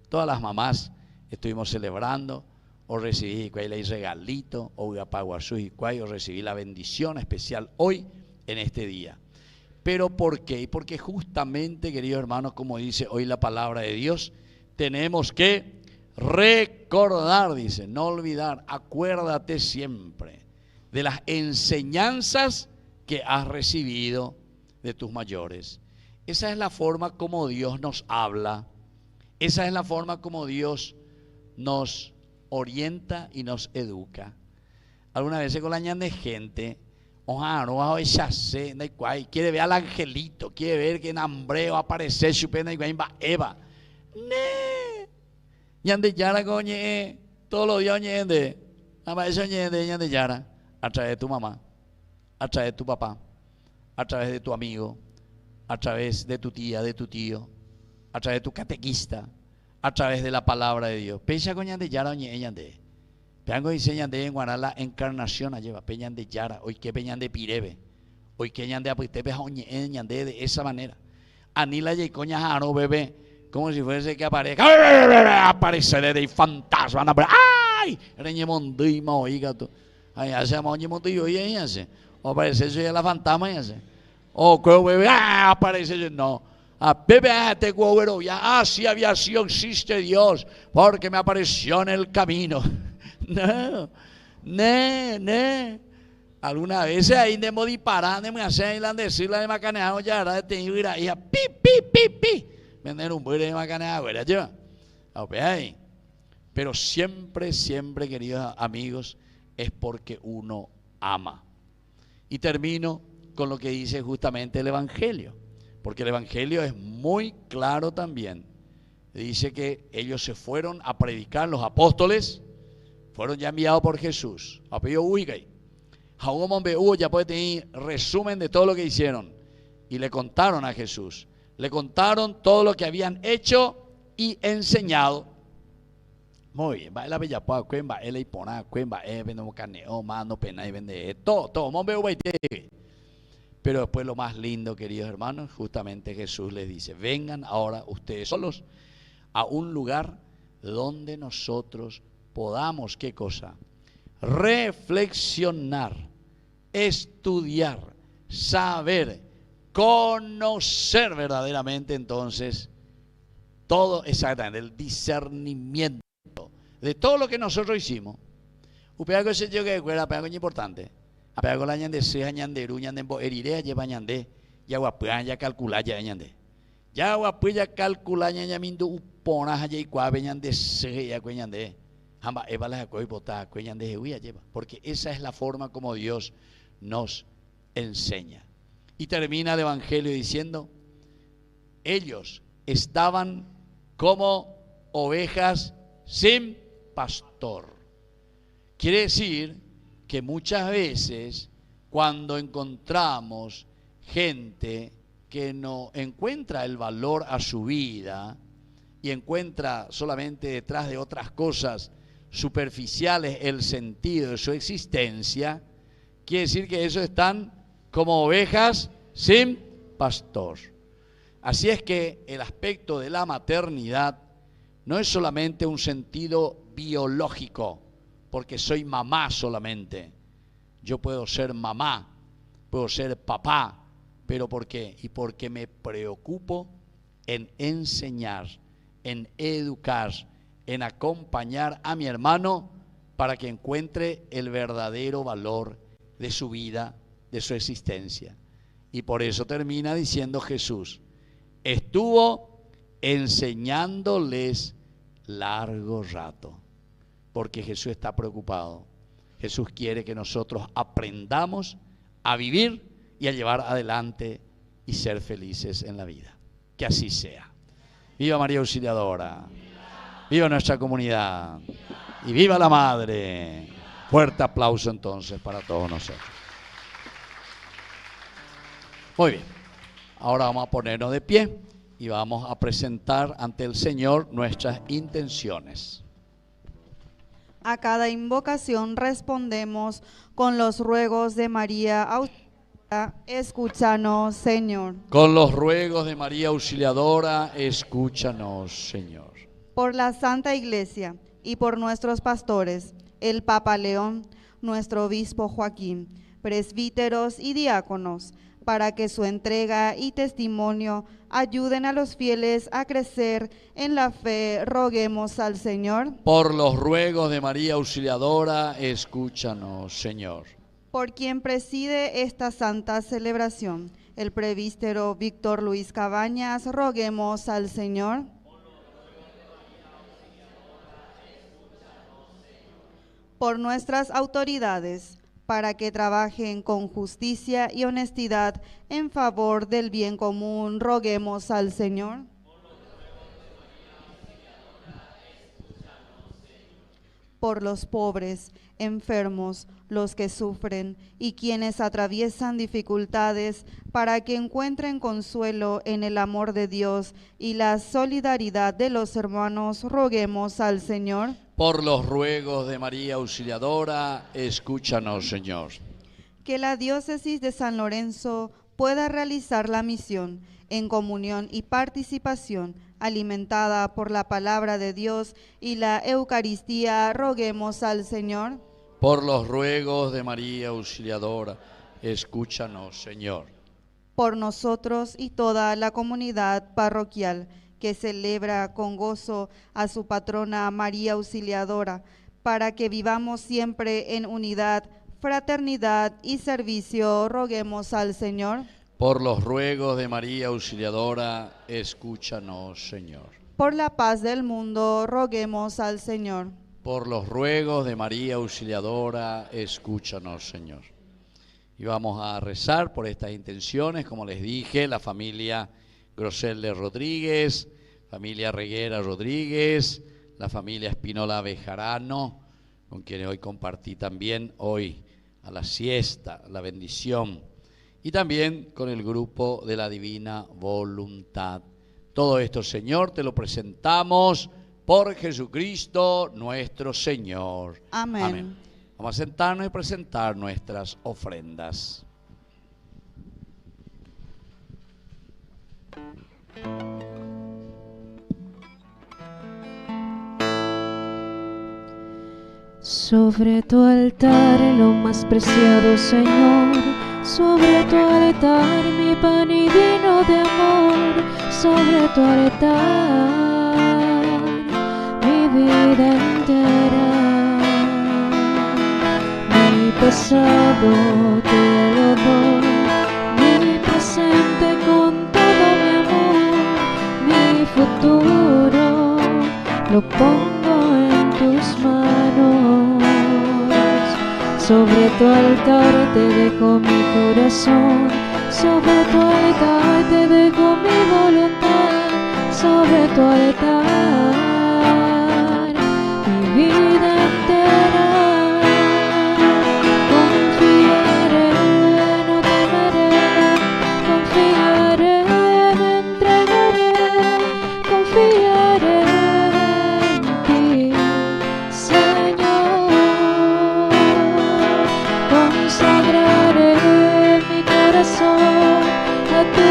Todas las mamás estuvimos celebrando. O recibí el regalito, o recibí la bendición especial hoy en este día. ¿Pero por qué? Porque justamente, queridos hermanos, como dice hoy la palabra de Dios, tenemos que recordar, dice, no olvidar, acuérdate siempre de las enseñanzas que has recibido de tus mayores. Esa es la forma como Dios nos habla, esa es la forma como Dios nos orienta y nos educa. Algunas veces con la ñan de gente, quiere ver al angelito, quiere ver que en hambre va a aparecer Eva. Ñande Yara coñe, todos los días ñende, ñande Yara, a través de tu mamá, a través de tu papá, a través de tu amigo, a través de tu tía, de tu tío, a través de tu catequista, a través de la palabra de Dios. Pecha con ñande Yara oñe ñande. Peango dice ñande en Guanala encarnación a lleva, peñan de Yara, hoy que peñan de Pirebe, hoy que ñande apuitepe oñe ñande de esa manera. Anila y coña jaro bebé. como si fuese que aparezca, apareceré de fantasma, ¡ay! Reñemondi, oiga tú. Ahí hace moñemondi, oye, ahí hace. O aparece eso ya la fantasma, ahí hace. O bebé, aparece eso, no. Bebé, te cuero, ya, sí había sido, existe Dios, porque me apareció en el camino. No, no. Alguna vez ahí de disparando, me hacen la decirla de macaneado, ya era detenido, y a pi. Vender un buey de macaneado, ¿verdad? Lleva. Pero siempre, queridos amigos, es porque uno ama. Y termino con lo que dice justamente el Evangelio, porque el Evangelio es muy claro también. Dice que ellos se fueron a predicar, los apóstoles fueron ya enviados por Jesús. Apellido Uigay. Ya puede tener resumen de todo lo que hicieron. Y le contaron a Jesús. Le contaron todo lo que habían hecho y enseñado. Muy bien, va la bella pa, cuemba, él y pona, cuemba, vende caneo, mano, pena y vende todo, pero después lo más lindo, queridos hermanos, justamente Jesús les dice: vengan ahora ustedes solos a un lugar donde nosotros podamos, ¿qué cosa? Reflexionar, estudiar, saber, conocer verdaderamente entonces todo exactamente, el discernimiento de todo lo que nosotros hicimos. Upea se yo que fuera pega importante. Apega con la ñande se ñanderu ñandembo erire lleva ñande ya guapua ya calcula ya ñande. Ya guapua ya calcula ña mindu upona ya ikuabe ñande se ya ñande. Hamba eva la coi bota ñande huya lleva, porque esa es la forma como Dios nos enseña. Y termina el evangelio diciendo: ellos estaban como ovejas sin pastor. Quiere decir que muchas veces cuando encontramos gente que no encuentra el valor a su vida y encuentra solamente detrás de otras cosas superficiales el sentido de su existencia, quiere decir que ellos están como ovejas sin pastor. Así es que el aspecto de la maternidad no es solamente un sentido biológico, porque soy mamá solamente. Yo puedo ser mamá, puedo ser papá, pero ¿por qué? Y porque me preocupo en enseñar, en educar, en acompañar a mi hermano para que encuentre el verdadero valor de su vida, de su existencia. Y por eso termina diciendo Jesús: estuvo enseñándoles largo rato, porque Jesús está preocupado. Jesús quiere que nosotros aprendamos a vivir y a llevar adelante y ser felices en la vida. Que así sea. Viva María Auxiliadora, viva nuestra comunidad y viva la Madre. Fuerte aplauso entonces para todos nosotros. Muy bien, ahora vamos a ponernos de pie y vamos a presentar ante el Señor nuestras intenciones. A cada invocación respondemos con los ruegos de María Auxiliadora. Escúchanos, Señor. Con los ruegos de María Auxiliadora, escúchanos, Señor. Por la Santa Iglesia y por nuestros pastores, el Papa León, nuestro obispo Joaquín, presbíteros y diáconos, para que su entrega y testimonio ayuden a los fieles a crecer en la fe, roguemos al Señor. Por los ruegos de María Auxiliadora, escúchanos, Señor. Por quien preside esta santa celebración, el presbítero Víctor Luis Cabañas, roguemos al Señor. Por nuestras autoridades, para que trabajen con justicia y honestidad en favor del bien común, roguemos al Señor. Por los pobres, enfermos, los que sufren y quienes atraviesan dificultades, para que encuentren consuelo en el amor de Dios y la solidaridad de los hermanos, roguemos al Señor. Por los ruegos de María Auxiliadora, escúchanos, Señor. Que la diócesis de San Lorenzo pueda realizar la misión en comunión y participación alimentada por la palabra de Dios y la Eucaristía, roguemos al Señor. Por los ruegos de María Auxiliadora, escúchanos, Señor. Por nosotros y toda la comunidad parroquial que celebra con gozo a su patrona María Auxiliadora, para que vivamos siempre en unidad, fraternidad y servicio, roguemos al Señor. Por los ruegos de María Auxiliadora, escúchanos, Señor. Por la paz del mundo, roguemos al Señor. Por los ruegos de María Auxiliadora, escúchanos, Señor. Y vamos a rezar por estas intenciones, como les dije, la familia Groselle Rodríguez, familia Reguera Rodríguez, la familia Espinola Bejarano, con quienes hoy compartí también hoy a la siesta, la bendición, y también con el grupo de la Divina Voluntad. Todo esto, Señor, te lo presentamos por Jesucristo nuestro Señor. Amén. Amén. Vamos a sentarnos y presentar nuestras ofrendas. Sobre tu altar lo más preciado, Señor, sobre tu altar mi pan y vino de amor, sobre tu altar mi vida entera, mi pasado te lo doy, mi presente con todo mi amor, mi futuro lo pongo en tus manos. Sobre tu altar te dejo mi corazón, sobre tu altar te dejo mi voluntad, sobre tu altar mi vida entera. Confiaré, no temeré, confiaré, me entregaré, confiaré en ti, Señor. Consagraré mi corazón a tu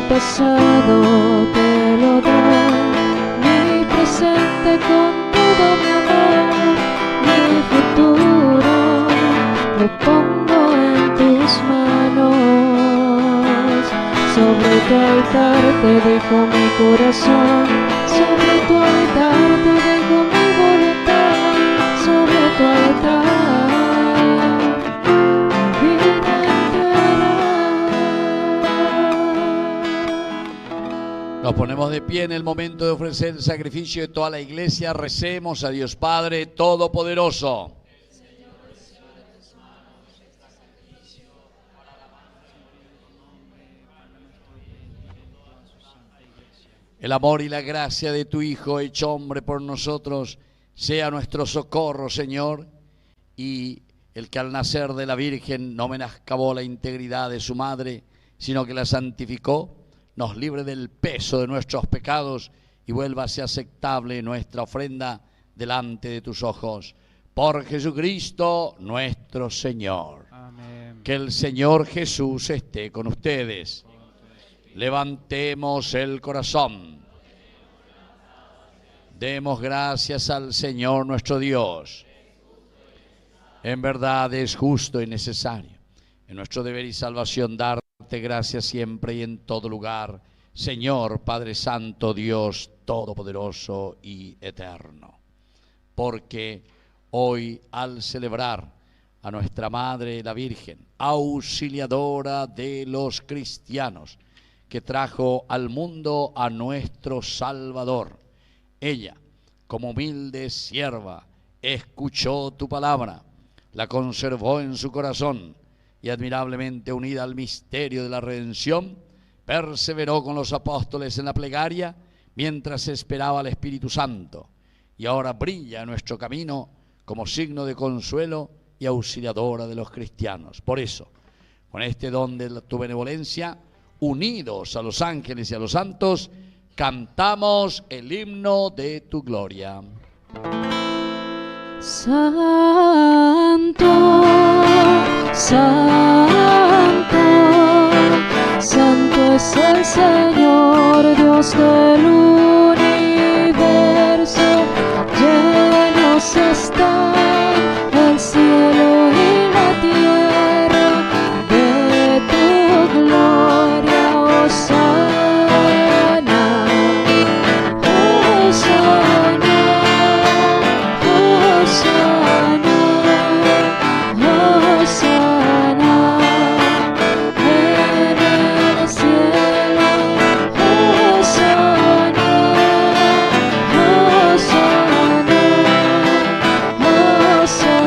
pasado te lo doy, mi presente con todo mi amor, mi futuro lo pongo en tus manos. Sobre tu altar te dejo mi corazón, sobre tu altar te dejo mi voluntad, sobre tu altar mi vida entera. Nos ponemos de pie en el momento de ofrecer el sacrificio de toda la iglesia. Recemos a Dios Padre Todopoderoso. El amor y la gracia de tu Hijo, hecho hombre por nosotros, sea nuestro socorro, Señor, y el que al nacer de la Virgen no menoscabó la integridad de su madre, sino que la santificó, nos libre del peso de nuestros pecados y vuélvase aceptable nuestra ofrenda delante de tus ojos. Por Jesucristo nuestro Señor. Amén. Que el Señor Jesús esté con ustedes. Levantemos el corazón. Demos gracias al Señor nuestro Dios. En verdad es justo y necesario, en nuestro deber y salvación, darte gracias siempre y en todo lugar, Señor Padre Santo, Dios Todopoderoso y Eterno. Porque hoy, al celebrar a nuestra Madre la Virgen, auxiliadora de los cristianos, que trajo al mundo a nuestro Salvador, ella, como humilde sierva, escuchó tu palabra, la conservó en su corazón y, admirablemente unida al misterio de la redención, perseveró con los apóstoles en la plegaria mientras esperaba al Espíritu Santo, y ahora brilla en nuestro camino como signo de consuelo y auxiliadora de los cristianos. Por eso, con este don de tu benevolencia, unidos a los ángeles y a los santos, cantamos el himno de tu gloria. Santo, santo, santo es el Señor, Dios del universo. Llenos están el cielo y la tierra de tu gloria, Hosana, Hosana, Hosana, Hosana en el cielo, Hosana, Hosana, Hosana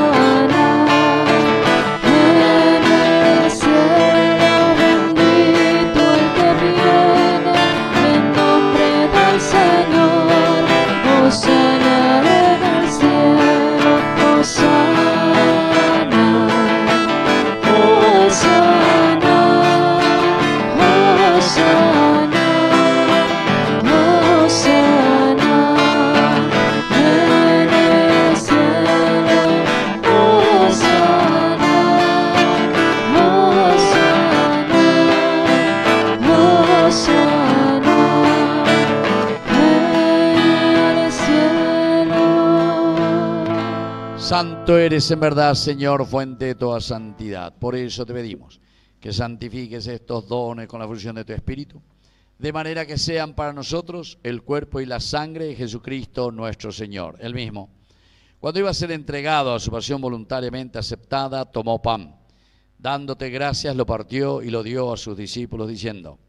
en el cielo, bendito el que viene en nombre del Señor, Hosana en el cielo, Hosana, Hosana, Hosana, Hosana en el cielo, Hosana, Hosana, Hosana en el cielo. Santo eres en verdad, Señor, fuente de toda santidad. Por eso te pedimos que santifiques estos dones con la fusión de tu Espíritu, de manera que sean para nosotros el cuerpo y la sangre de Jesucristo nuestro Señor. Él mismo, cuando iba a ser entregado a su pasión voluntariamente aceptada, tomó pan. Dándote gracias, lo partió y lo dio a sus discípulos, diciendo: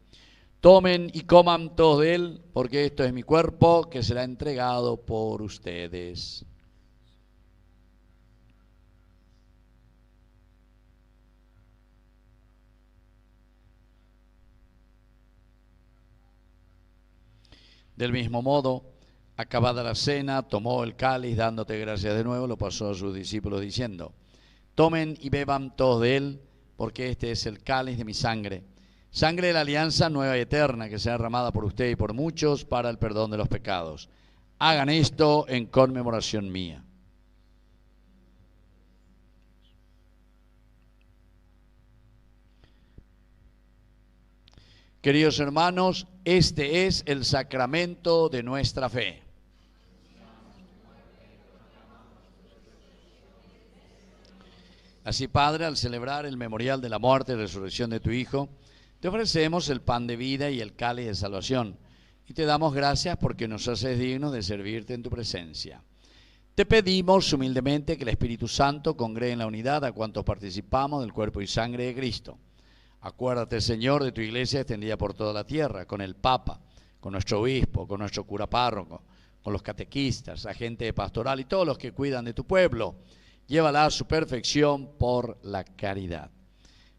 tomen y coman todos de él, porque esto es mi cuerpo que será entregado por ustedes. Del mismo modo, acabada la cena, tomó el cáliz, dándote gracias de nuevo, lo pasó a sus discípulos diciendo: tomen y beban todos de él, porque este es el cáliz de mi sangre, sangre de la alianza nueva y eterna, que será derramada por usted y por muchos para el perdón de los pecados. Hagan esto en conmemoración mía. Queridos hermanos, este es el sacramento de nuestra fe. Así, Padre, al celebrar el memorial de la muerte y resurrección de tu Hijo, te ofrecemos el pan de vida y el cáliz de salvación, y te damos gracias porque nos haces dignos de servirte en tu presencia. Te pedimos humildemente que el Espíritu Santo congregue en la unidad a cuantos participamos del cuerpo y sangre de Cristo. Acuérdate, Señor, de tu iglesia extendida por toda la tierra, con el Papa, con nuestro obispo, con nuestro cura párroco, con los catequistas, la gente de pastoral y todos los que cuidan de tu pueblo. Llévala a su perfección por la caridad.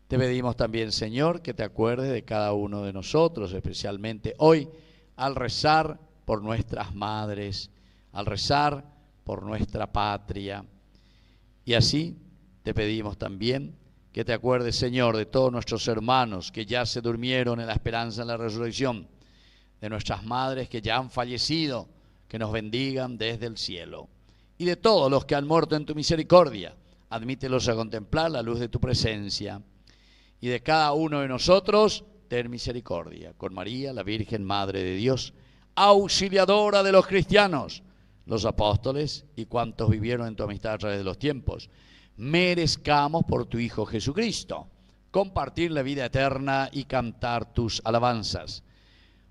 Te pedimos también, Señor, que te acuerdes de cada uno de nosotros, especialmente hoy, al rezar por nuestras madres, al rezar por nuestra patria. Y así te pedimos también que te acuerdes, Señor, de todos nuestros hermanos que ya se durmieron en la esperanza de la resurrección, de nuestras madres que ya han fallecido, que nos bendigan desde el cielo, y de todos los que han muerto en tu misericordia, admítelos a contemplar la luz de tu presencia, y de cada uno de nosotros, ten misericordia. Con María, la Virgen Madre de Dios, auxiliadora de los cristianos, los apóstoles y cuantos vivieron en tu amistad a través de los tiempos, merezcamos por tu Hijo Jesucristo compartir la vida eterna y cantar tus alabanzas.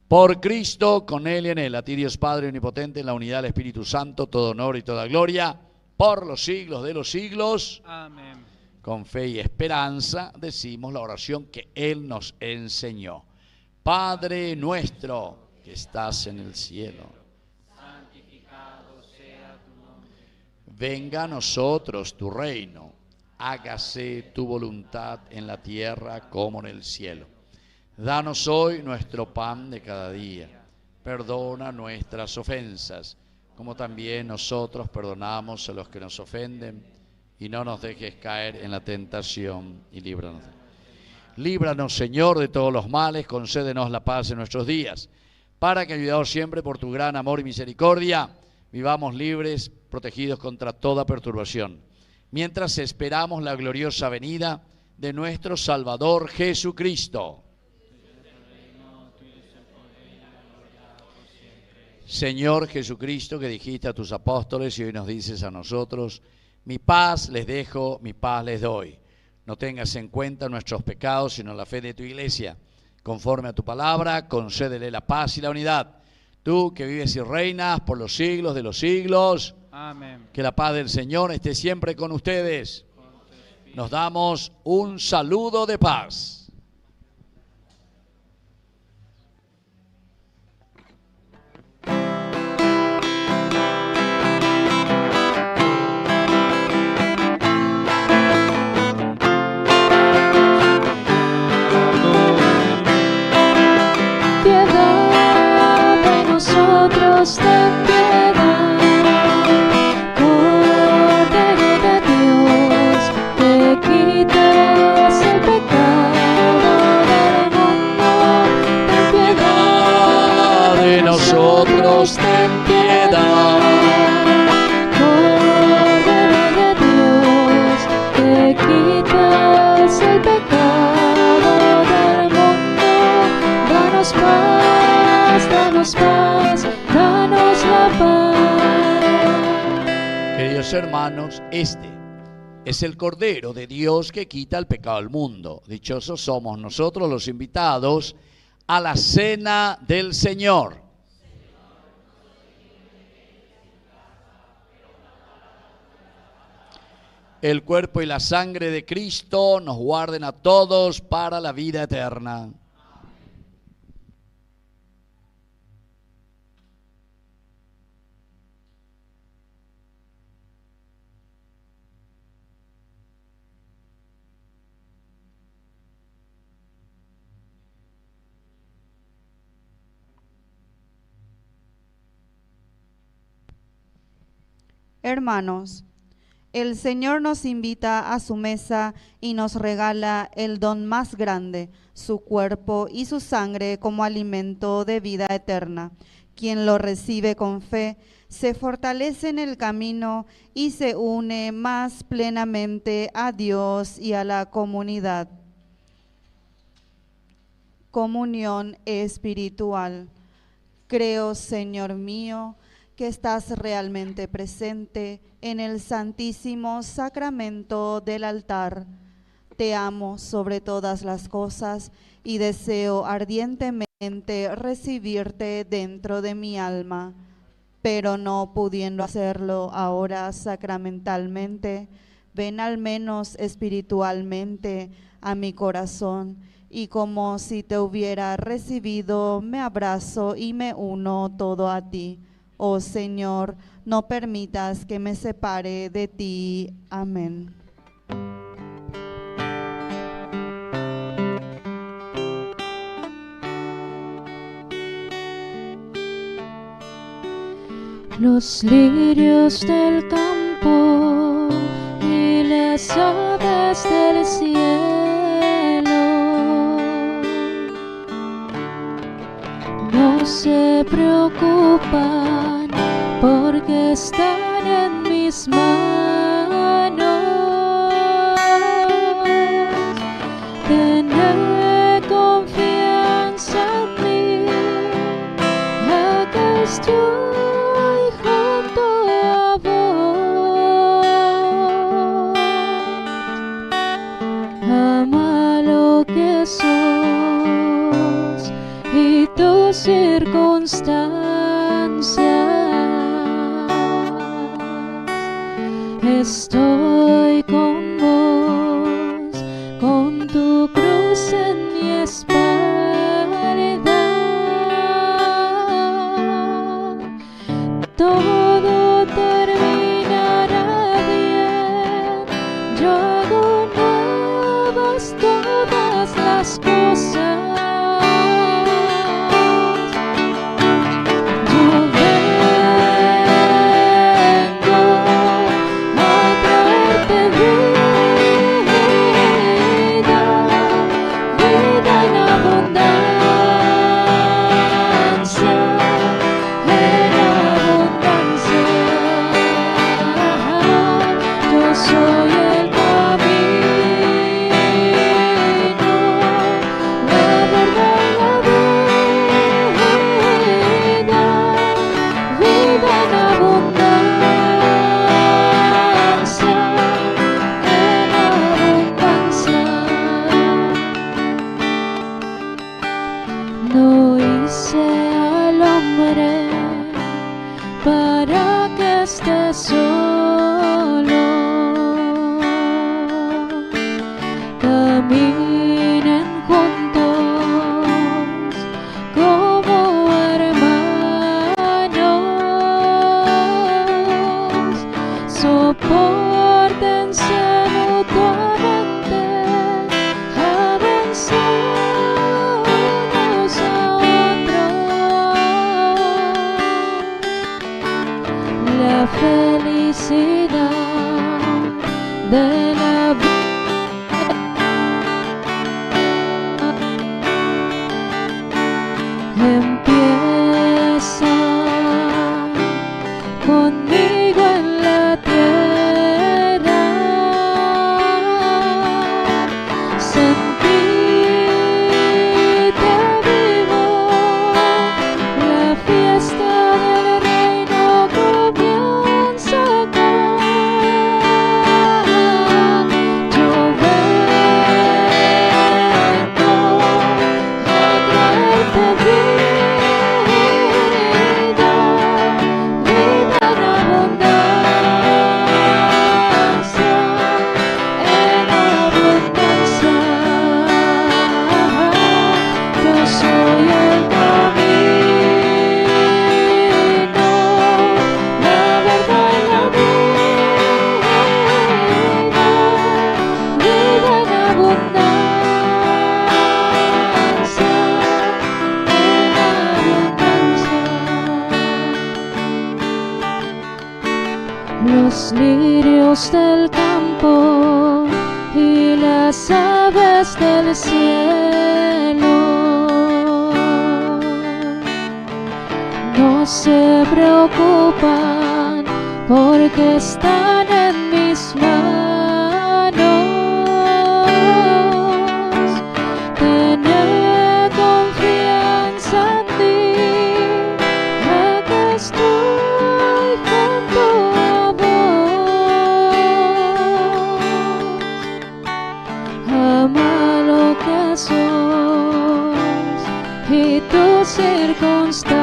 Por Cristo, con Él y en Él, a ti Dios Padre omnipotente, en la unidad del Espíritu Santo, todo honor y toda gloria, por los siglos de los siglos. Amén. Con fe y esperanza decimos la oración que Él nos enseñó. Padre nuestro que estás en el cielo, Santificado sea tu nombre. venga a nosotros tu reino, hágase tu voluntad en la tierra como en el cielo. Danos hoy nuestro pan de cada día, perdona nuestras ofensas, como también nosotros perdonamos a los que nos ofenden, y no nos dejes caer en la tentación, y líbranos. Líbranos, Señor, de todos los males, concédenos la paz en nuestros días, para que, ayudados siempre por tu gran amor y misericordia, vivamos libres, protegidos contra toda perturbación, mientras esperamos la gloriosa venida de nuestro Salvador Jesucristo. Señor Jesucristo, que dijiste a tus apóstoles y hoy nos dices a nosotros: mi paz les dejo, mi paz les doy. No tengas en cuenta nuestros pecados, sino la fe de tu iglesia. Conforme a tu palabra, concédele la paz y la unidad. Tú que vives y reinas por los siglos de los siglos. Amén. Que la paz del Señor esté siempre con ustedes. Nos damos un saludo de paz. Nosotros ten piedad, Cordero de Dios, que quitas el pecado del mundo, ten piedad de nosotros, ten piedad. Cordero de Dios, que quitas el pecado del mundo, danos paz, danos paz, danos la paz. Queridos hermanos, este es el Cordero de Dios que quita el pecado del mundo. Dichosos somos nosotros los invitados a la cena del Señor. El cuerpo y la sangre de Cristo nos guarden a todos para la vida eterna. Hermanos, el Señor nos invita a su mesa y nos regala el don más grande, su cuerpo y su sangre como alimento de vida eterna. Quien lo recibe con fe se fortalece en el camino y se une más plenamente a Dios y a la comunidad. Comunión espiritual. Creo, Señor mío, que estás realmente presente en el santísimo sacramento del altar. Te amo sobre todas las cosas y deseo ardientemente recibirte dentro de mi alma, pero no pudiendo hacerlo ahora sacramentalmente, ven al menos espiritualmente a mi corazón y como si te hubiera recibido, me abrazo y me uno todo a ti. Oh Señor, no permitas que me separe de ti. Amén. Los lirios del campo y las aves del cielo no se preocupan porque están en mis manos. Tener confianza en mí, acá estoy junto a vos. Ama lo que sos y tus circunstancias. Estoy con vos, con tu cruz en mi espalda. Todo terminará bien, yo hago nuevas todas las cosas. Yo pájaros del campo y las aves del cielo no se preocupan porque están en mis manos. Tener confianza en ti, que estoy junto a vos. Ama lo que sos y tus circunstancias.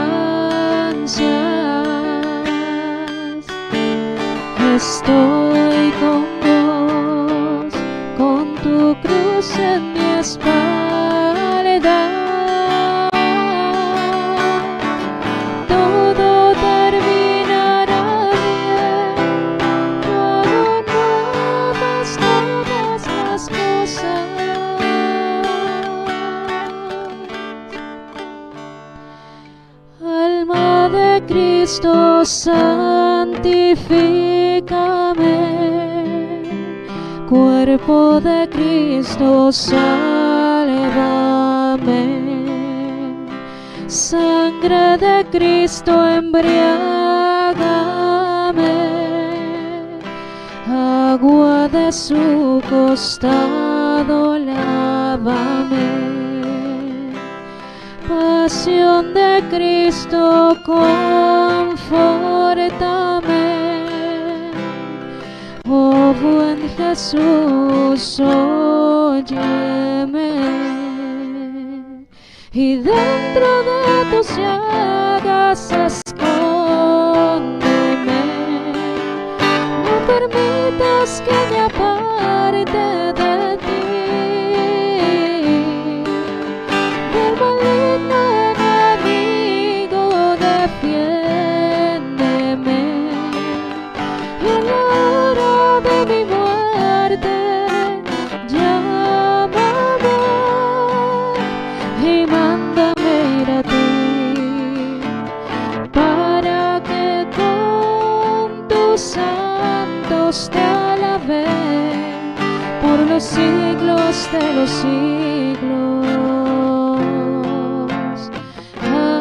Estoy con vos, con tu cruz en mi espalda. Todo terminará bien, hago nuevas todas las cosas. Alma de Cristo, santifícame. Cuerpo de Cristo, sálvame. Sangre de Cristo, embriágame. Agua de su costado, lávame. Pasión de Cristo, confórtame. Oh buen Jesús, óyeme. Y dentro de tus llagas escóndeme. No permitas que me aparte de ti. Del maligno enemigo defiéndeme. Y en la hora de mi muerte llámame y mándame ir a ti, para que con tus santos te alabe por los siglos de los siglos. Amén.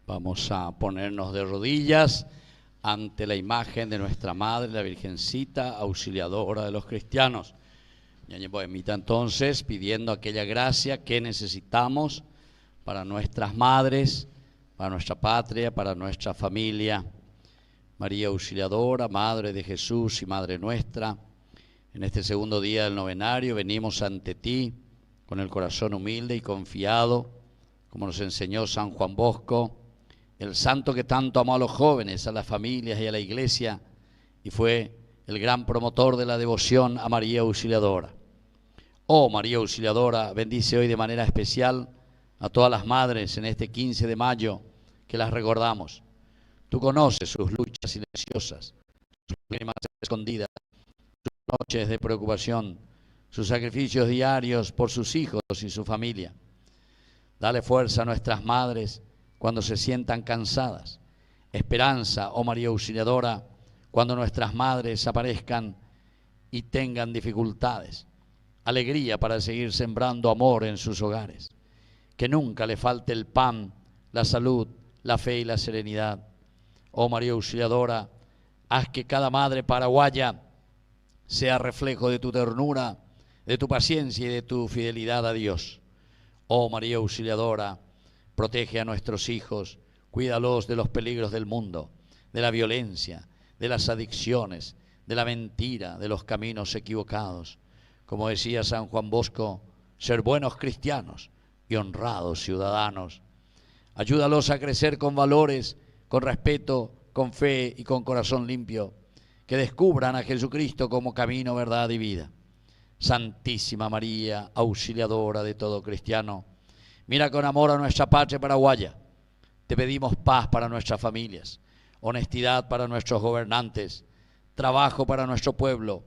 Vamos a ponernos de rodillas ante la imagen de nuestra Madre, la Virgencita, auxiliadora de los cristianos. Ñañe Bohemita, entonces, pidiendo aquella gracia que necesitamos para nuestras madres, para nuestra patria, para nuestra familia. María Auxiliadora, Madre de Jesús y Madre nuestra, en este segundo día del novenario venimos ante ti con el corazón humilde y confiado, como nos enseñó San Juan Bosco, el santo que tanto amó a los jóvenes, a las familias y a la iglesia, y fue el gran promotor de la devoción a María Auxiliadora. Oh María Auxiliadora, bendice hoy de manera especial a todas las madres en este 15 de mayo que las recordamos. Tú conoces sus luchas silenciosas, sus lágrimas escondidas, sus noches de preocupación, sus sacrificios diarios por sus hijos y su familia. Dale fuerza a nuestras madres cuando se sientan cansadas. Esperanza, oh María Auxiliadora, cuando nuestras madres aparezcan y tengan dificultades. Alegría para seguir sembrando amor en sus hogares. Que nunca le falte el pan, la salud, la fe y la serenidad. Oh María Auxiliadora, haz que cada madre paraguaya sea reflejo de tu ternura, de tu paciencia y de tu fidelidad a Dios. Oh María Auxiliadora, protege a nuestros hijos, cuídalos de los peligros del mundo, de la violencia, de las adicciones, de la mentira, de los caminos equivocados. Como decía San Juan Bosco, ser buenos cristianos y honrados ciudadanos. Ayúdalos a crecer con valores, con respeto, con fe y con corazón limpio, que descubran a Jesucristo como camino, verdad y vida. Santísima María, auxiliadora de todo cristiano, mira con amor a nuestra patria paraguaya. Te pedimos paz para nuestras familias, honestidad para nuestros gobernantes, trabajo para nuestro pueblo,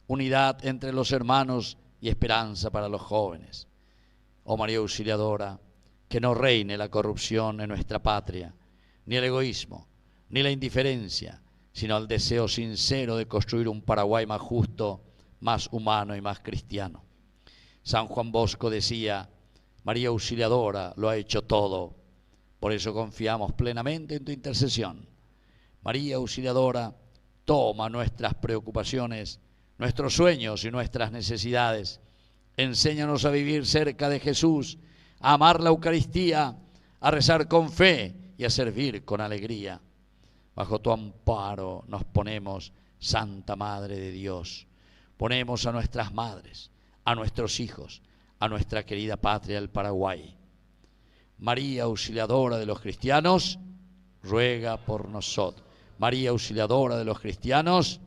unidad entre los hermanos y esperanza para los jóvenes. Oh María Auxiliadora, que no reine la corrupción en nuestra patria, ni el egoísmo, ni la indiferencia, sino el deseo sincero de construir un Paraguay más justo, más humano y más cristiano. San Juan Bosco decía, María Auxiliadora lo ha hecho todo, por eso confiamos plenamente en tu intercesión. María Auxiliadora, toma nuestras preocupaciones, nuestros sueños y nuestras necesidades. Enséñanos a vivir cerca de Jesús, a amar la Eucaristía, a rezar con fe y a servir con alegría. Bajo tu amparo nos ponemos, Santa Madre de Dios. Ponemos a nuestras madres, a nuestros hijos, a nuestra querida patria, el Paraguay. María Auxiliadora de los cristianos, ruega por nosotros. María Auxiliadora de los cristianos,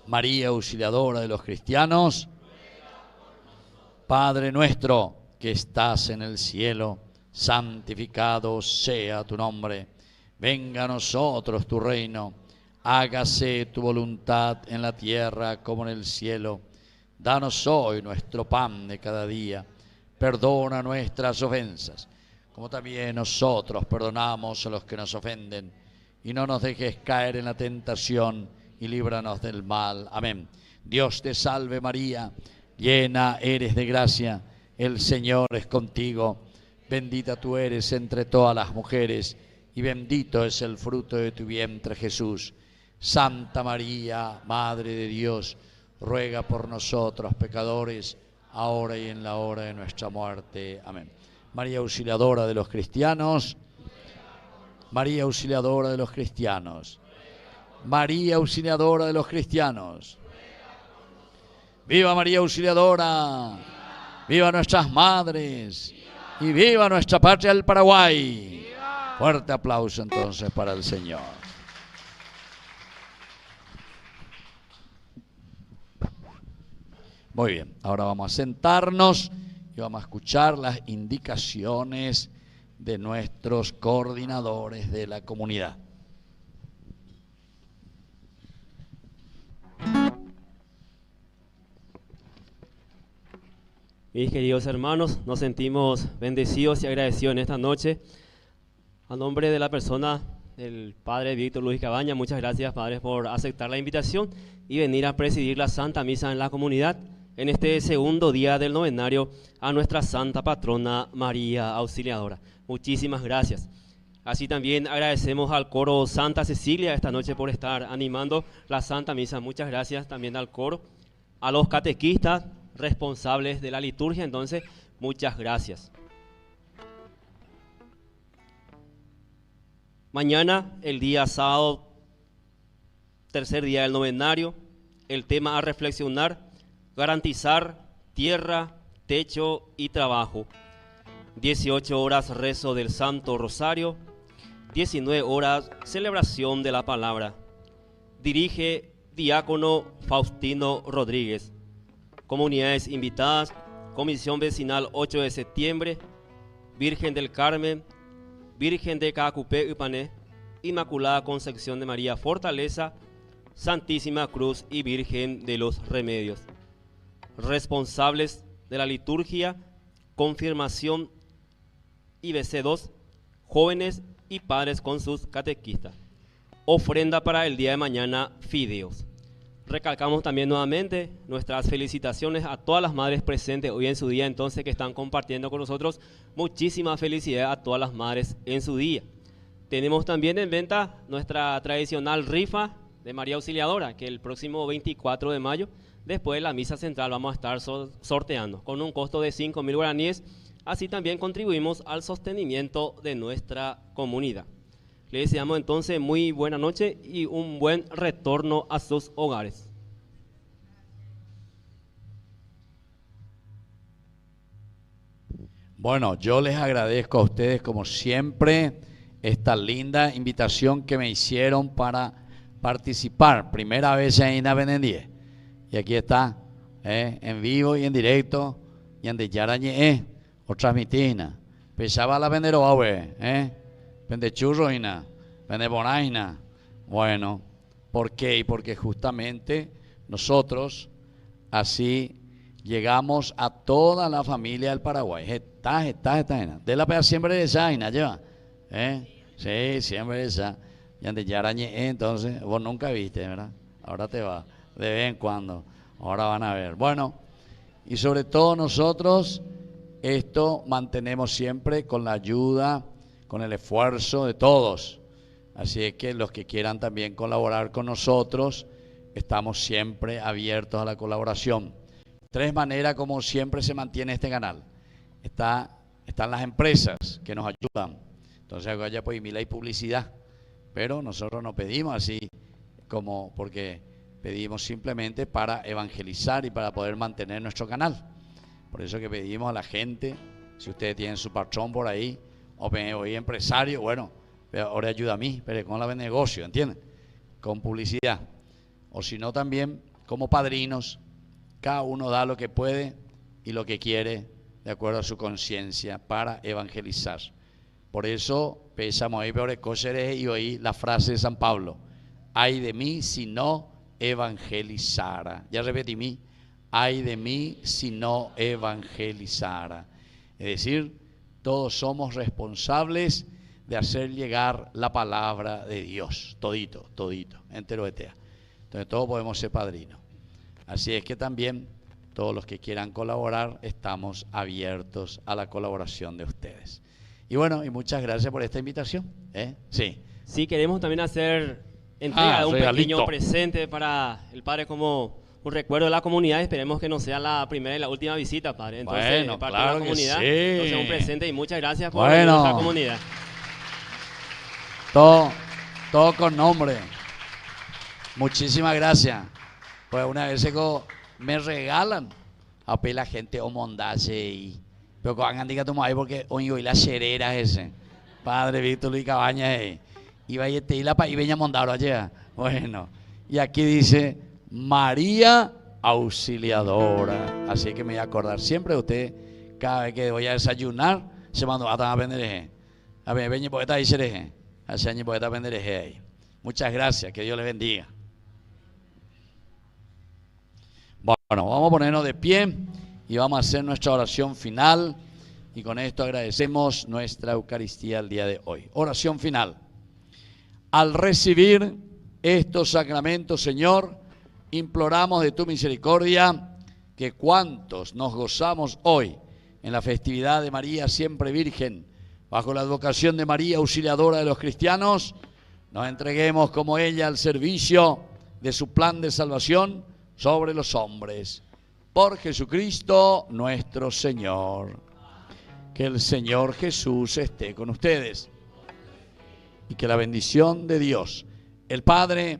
María Auxiliadora de los cristianos, Padre nuestro que estás en el cielo, santificado sea tu nombre. Venga a nosotros tu reino, hágase tu voluntad en la tierra como en el cielo. Danos hoy nuestro pan de cada día, perdona nuestras ofensas, como también nosotros perdonamos a los que nos ofenden. Y no nos dejes caer en la tentación y líbranos del mal. Amén. Dios te salve María, llena eres de gracia, el Señor es contigo. Bendita tú eres entre todas las mujeres y bendito es el fruto de tu vientre Jesús. Santa María, Madre de Dios, ruega por nosotros pecadores, ahora y en la hora de nuestra muerte. Amén. María Auxiliadora de los cristianos, María Auxiliadora de los cristianos, María Auxiliadora de los cristianos. ¡Viva María Auxiliadora! ¡Viva nuestras madres! ¡Y viva nuestra patria, el Paraguay! Fuerte aplauso entonces para el Señor. Muy bien, ahora vamos a sentarnos y vamos a escuchar las indicaciones de nuestros coordinadores de la comunidad. Mis queridos hermanos, nos sentimos bendecidos y agradecidos en esta noche. A nombre de la persona del Padre Víctor Luis Cabaña, muchas gracias, Padre, por aceptar la invitación y venir a presidir la Santa Misa en la comunidad en este segundo día del novenario a nuestra Santa Patrona María Auxiliadora. Muchísimas gracias. Así también agradecemos al coro Santa Cecilia esta noche por estar animando la Santa Misa. Muchas gracias también al coro, a los catequistas responsables de la liturgia. Entonces, muchas gracias. Mañana, el día sábado, tercer día del novenario, el tema a reflexionar: garantizar tierra, techo y trabajo. 18 horas rezo del Santo Rosario, 19 horas celebración de la palabra. Dirige diácono Faustino Rodríguez. Comunidades invitadas: Comisión Vecinal 8 de septiembre, Virgen del Carmen, Virgen de Cacupé Upané, Inmaculada Concepción de María Fortaleza, Santísima Cruz y Virgen de los Remedios. Responsables de la liturgia, confirmación IBC2, jóvenes y padres con sus catequistas. Ofrenda para el día de mañana, fideos. Recalcamos también nuevamente nuestras felicitaciones a todas las madres presentes hoy en su día, entonces, que están compartiendo con nosotros. Muchísima felicidad a todas las madres en su día. Tenemos también en venta nuestra tradicional rifa de María Auxiliadora, que el próximo 24 de mayo Después de la misa central vamos a estar sorteando con un costo de 5.000 guaraníes. Así también contribuimos al sostenimiento de nuestra comunidad. Le deseamos entonces muy buena noche y un buen retorno a sus hogares. Bueno, yo les agradezco a ustedes como siempre esta linda invitación que me hicieron para participar. Primera vez en Avenendie. Y aquí está, en vivo y en directo, y en de Yarañe, o transmitina. Pensaba la vendero, vende churro y nada, vende bonaina. Bueno, ¿por qué? Y porque justamente nosotros así llegamos a toda la familia del Paraguay. Está. De la pega siempre de esa, lleva. Sí, siempre de esa. Y en de Yarañe, entonces, vos nunca viste, ¿verdad? Ahora te va. De vez en cuando, ahora van a ver. Bueno, y sobre todo nosotros esto mantenemos siempre con la ayuda, con el esfuerzo de todos. Así es que los que quieran también colaborar con nosotros, estamos siempre abiertos a la colaboración. Tres maneras como siempre se mantiene este canal. Están las empresas que nos ayudan. Entonces acá ya pues mil hay publicidad, pero nosotros no pedimos así como porque pedimos simplemente para evangelizar y para poder mantener nuestro canal. Por eso que pedimos a la gente, si ustedes tienen su patrón por ahí, o empresario, bueno, ahora ayuda a mí, pero con la negocio, ¿entienden? Con publicidad. O si no también, como padrinos, cada uno da lo que puede y lo que quiere, de acuerdo a su conciencia, para evangelizar. Por eso, pensamos ahí, peor cosas y oí la frase de San Pablo, ay de mí si no evangelizara. Ya repetí mí, ay de mí si no evangelizara. Es decir, todos somos responsables de hacer llegar la palabra de Dios, todito, entero etea. Entonces todos podemos ser padrinos. Así es que también todos los que quieran colaborar estamos abiertos a la colaboración de ustedes. Y bueno, y muchas gracias por esta invitación. Sí, queremos también hacer entrega de un regalito. pequeño presente para el padre como un recuerdo de la comunidad. Esperemos que no sea la primera y la última visita, padre. Entonces, bueno, parte claro de la comunidad, que sí. entonces un presente y muchas gracias por venir a nuestra comunidad. Todo con nombre. Muchísimas gracias. Pues una vez me regalan a la gente o mondaje y pero que hagan diga tu ahí porque hoy la cerera ese. Padre Víctor Luis Cabañas y vaya te la pa y veña mondaro allá. Bueno, y aquí dice María Auxiliadora. Así que me voy a acordar siempre de usted cada vez que voy a desayunar se mandó a aprender. A ver, veña poeta y cereje. Hace años poeta aprender ahí. Muchas gracias, que Dios les bendiga. Bueno, vamos a ponernos de pie y vamos a hacer nuestra oración final y con esto agradecemos nuestra Eucaristía el día de hoy. Oración final. Al recibir estos sacramentos, Señor, imploramos de tu misericordia que cuantos nos gozamos hoy en la festividad de María siempre Virgen, bajo la advocación de María Auxiliadora de los cristianos, nos entreguemos como ella al servicio de su plan de salvación sobre los hombres. Por Jesucristo nuestro Señor. Que el Señor Jesús esté con ustedes. Y que la bendición de Dios, el Padre,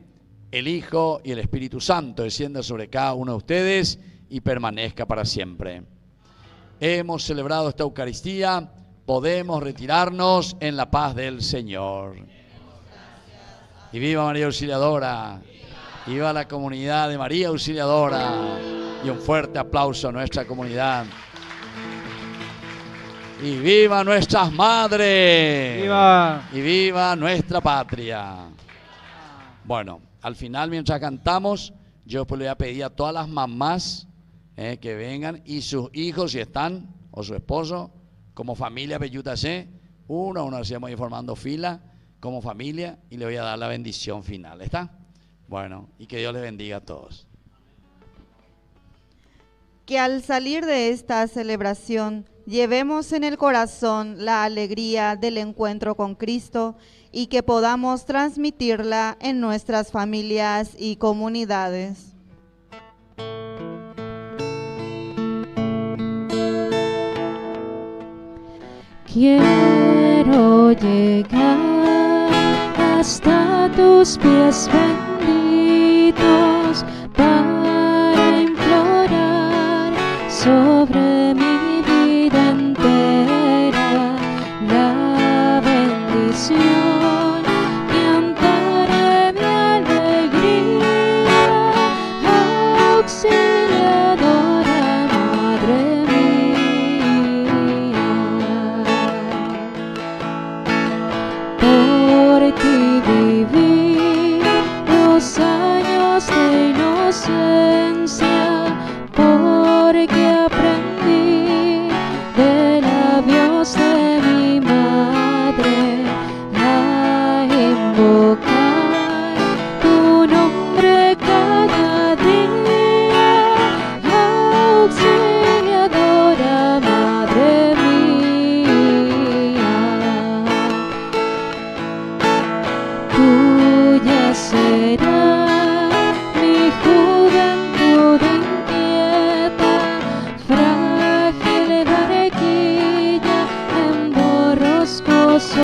el Hijo y el Espíritu Santo descienda sobre cada uno de ustedes y permanezca para siempre. Hemos celebrado esta Eucaristía, podemos retirarnos en la paz del Señor. Y viva María Auxiliadora. Viva la comunidad de María Auxiliadora. Y un fuerte aplauso a nuestra comunidad. Y viva nuestras madres. ¡Viva! Y viva nuestra patria. Bueno, al final mientras cantamos, yo pues le voy a pedir a todas las mamás que vengan y sus hijos si están, o su esposo, como familia Peyutacé, uno a uno hacemos ahí formando fila como familia y le voy a dar la bendición final. ¿Está? Bueno, y que Dios les bendiga a todos. Que al salir de esta celebración llevemos en el corazón la alegría del encuentro con Cristo y que podamos transmitirla en nuestras familias y comunidades. Quiero llegar hasta tus pies benditos para implorar sobre mi vida entera la bendición. Cantaré mi alegría, auxiliadora, Madre mía. Por ti viví los años de inocencia